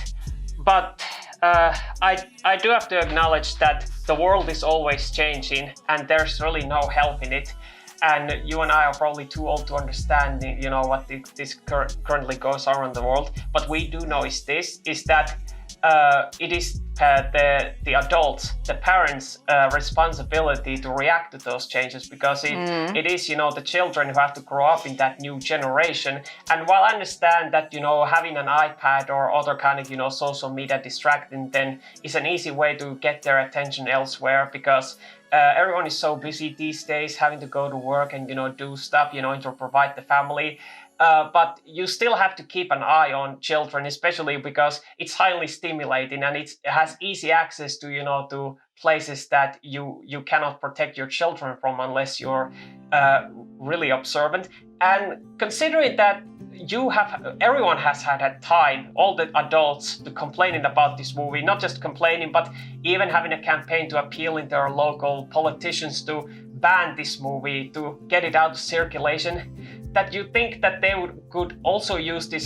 But I do have to acknowledge that the world is always changing and there's really no help in it. And you and I are probably too old to understand, what this currently goes on in the world. But we do know is that it is the adults, the parents' responsibility to react to those changes, because it is, the children who have to grow up in that new generation. And while I understand that, having an iPad or other kind of, social media distracting then is an easy way to get their attention elsewhere, because everyone is so busy these days, having to go to work and, do stuff, to provide the family. But you still have to keep an eye on children, especially because it's highly stimulating and it has easy access to, to places that you cannot protect your children from unless you're really observant. And considering that, everyone has had time, all the adults, to complaining about this movie, not just complaining, but even having a campaign to appeal in their local politicians to ban this movie, to get it out of circulation, that you think that they could also use this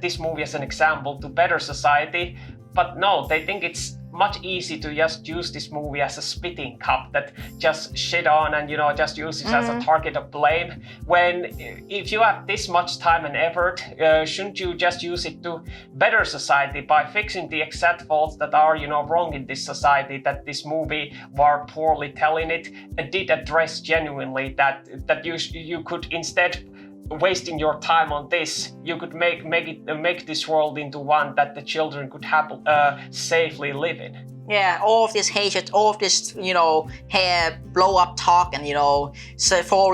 this movie as an example to better society. But no, they think it's much easy to just use this movie as a spitting cup that just shit on and just use it as a target of blame. When if you have this much time and effort, shouldn't you just use it to better society by fixing the exact faults that are wrong in this society, that this movie, while poorly telling it, did address genuinely, that you could, instead wasting your time on this, you could make this world into one that the children could safely live in. Yeah, all of this hatred, all of this, hair blow up talk, and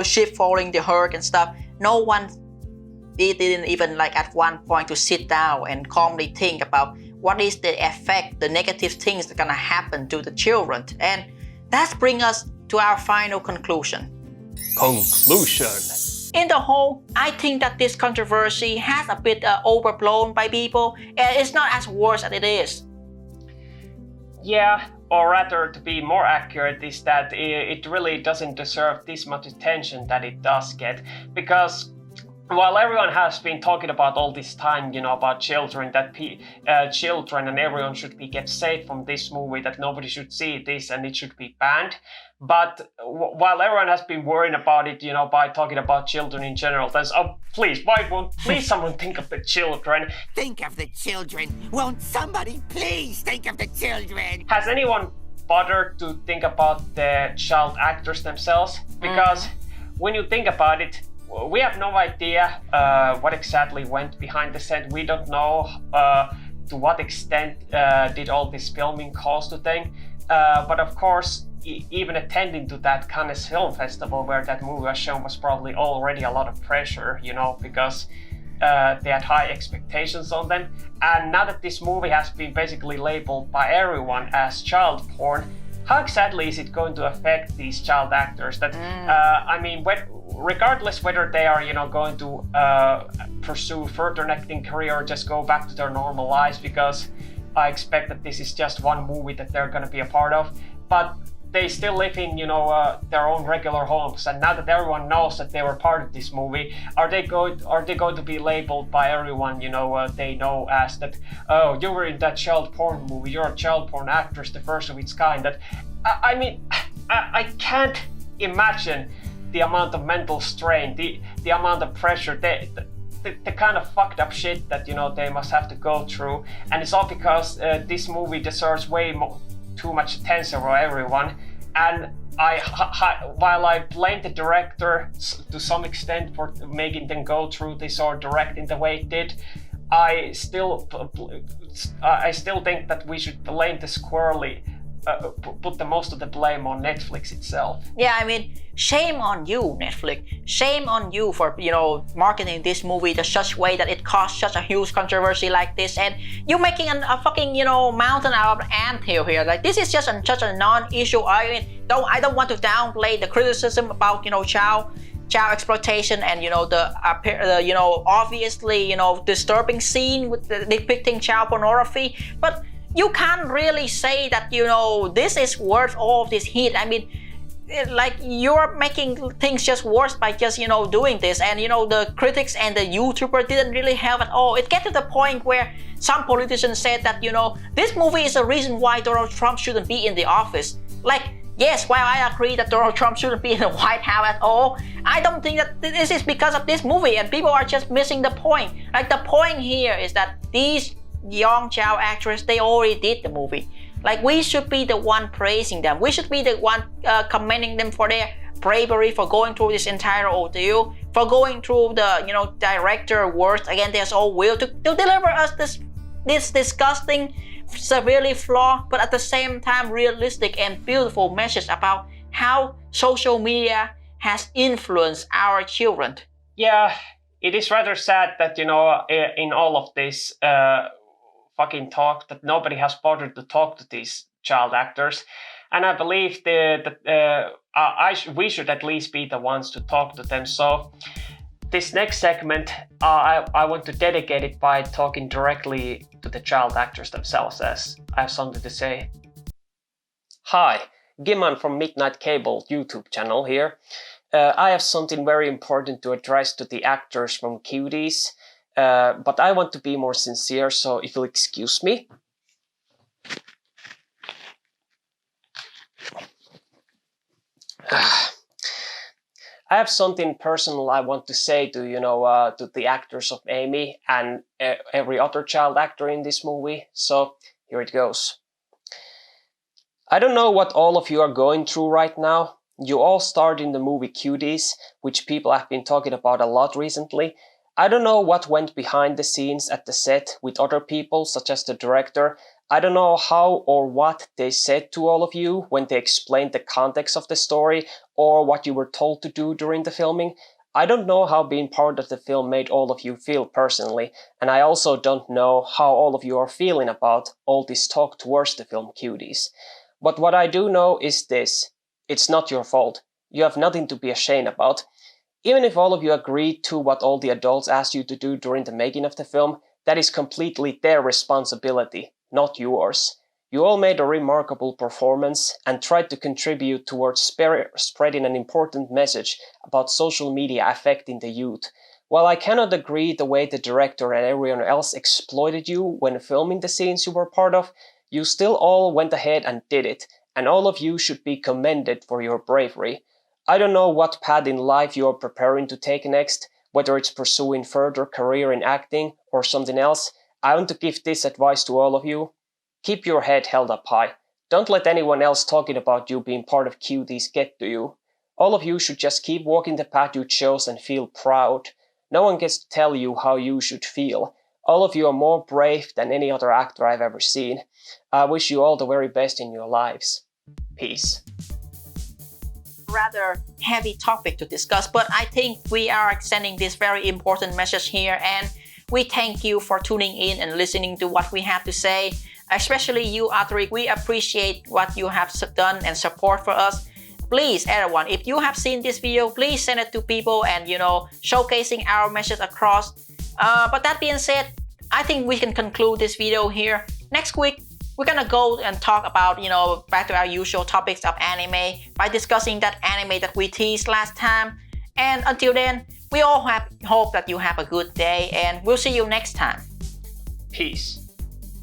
ship falling the herd and stuff. No one didn't even at one point to sit down and calmly think about what is the effect, the negative things that are gonna happen to the children. And that brings us to our final conclusion. In the whole, I think that this controversy has a bit overblown by people, and it's not as worse as it is. Yeah, or rather, to be more accurate, is that it really doesn't deserve this much attention that it does get, because while everyone has been talking about all this time, about children, that children and everyone should be kept safe from this movie, that nobody should see this and it should be banned. But while everyone has been worrying about it, by talking about children in general, there's, please someone think of the children? Think of the children. Won't somebody please think of the children? Has anyone bothered to think about the child actors themselves? Because when you think about it, we have no idea what exactly went behind the set. We don't know to what extent did all this filming cost a thing. But of course, even attending to that Cannes Film Festival where that movie was shown was probably already a lot of pressure, because they had high expectations on them. And now that this movie has been basically labeled by everyone as child porn, how exactly is it going to affect these child actors? That regardless whether they are, going to pursue further an acting career or just go back to their normal lives, because I expect that this is just one movie that they're going to be a part of. But they still live in, their own regular homes. And now that everyone knows that they were part of this movie, are they going to be labeled by everyone, they know as that, oh, you were in that child porn movie, you're a child porn actress, the first of its kind. That I can't imagine the amount of mental strain, the amount of pressure, the kind of fucked up shit that they must have to go through. And it's all because this movie deserves way too much attention for everyone. And while I blame the director to some extent for making them go through this or directing the way it did, I still think that we should blame the squirrely, put the most of the blame on Netflix itself. Yeah, shame on you, Netflix. Shame on you for, marketing this movie in such a way that it caused such a huge controversy like this. And you making a fucking, mountain out of an anthill here. Like, this is just such a non-issue argument. I don't want to downplay the criticism about, child exploitation and, the obviously, disturbing scene with depicting child pornography. But you can't really say that, this is worth all of this heat. You're making things just worse by just, doing this. And, the critics and the YouTuber didn't really help at all. It gets to the point where some politicians said that, this movie is the reason why Donald Trump shouldn't be in the office. Yes, while I agree that Donald Trump shouldn't be in the White House at all, I don't think that this is because of this movie, and people are just missing the point. The point here is that these young child actors, they already did the movie. We should be the one praising them. We should be the one commending them for their bravery, for going through this entire ordeal, for going through the director works against their own will to deliver us this disgusting, severely flawed, but at the same time realistic and beautiful message about how social media has influenced our children. Yeah, it is rather sad that in all of this fucking talk that nobody has bothered to talk to these child actors, and I believe we should at least be the ones to talk to them. So This next segment, I want to dedicate it by talking directly to the child actors themselves, as I have something to say. Hi, Gimman from Midnight Cable YouTube channel here. I have something very important to address to the actors from Cuties, but I want to be more sincere, so if you'll excuse me. I have something personal I want to say to, to the actors of Amy and every other child actor in this movie, so here it goes. I don't know what all of you are going through right now. You all starred in the movie Cuties, which people have been talking about a lot recently. I don't know what went behind the scenes at the set with other people, such as the director. I don't know how or what they said to all of you when they explained the context of the story or what you were told to do during the filming. I don't know how being part of the film made all of you feel personally, and I also don't know how all of you are feeling about all this talk towards the film Cuties. But what I do know is this: it's not your fault. You have nothing to be ashamed about. Even if all of you agreed to what all the adults asked you to do during the making of the film, that is completely their responsibility, not yours. You all made a remarkable performance and tried to contribute towards spreading an important message about social media affecting the youth. While I cannot agree the way the director and everyone else exploited you when filming the scenes you were part of, you still all went ahead and did it, and all of you should be commended for your bravery. I don't know what path in life you are preparing to take next, whether it's pursuing further career in acting or something else. I want to give this advice to all of you. Keep your head held up high. Don't let anyone else talking about you being part of Cuties get to you. All of you should just keep walking the path you chose and feel proud. No one gets to tell you how you should feel. All of you are more brave than any other actor I've ever seen. I wish you all the very best in your lives. Peace. Rather heavy topic to discuss, but I think we are sending this very important message here, and we thank you for tuning in and listening to what we have to say. Especially you, Atrik, we appreciate what you have done and support for us. Please, everyone, if you have seen this video, please send it to people and, showcasing our message across. But that being said, I think we can conclude this video here. Next week, we're gonna go and talk about, back to our usual topics of anime by discussing that anime that we teased last time. And until then, we all hope that you have a good day, and we'll see you next time. Peace.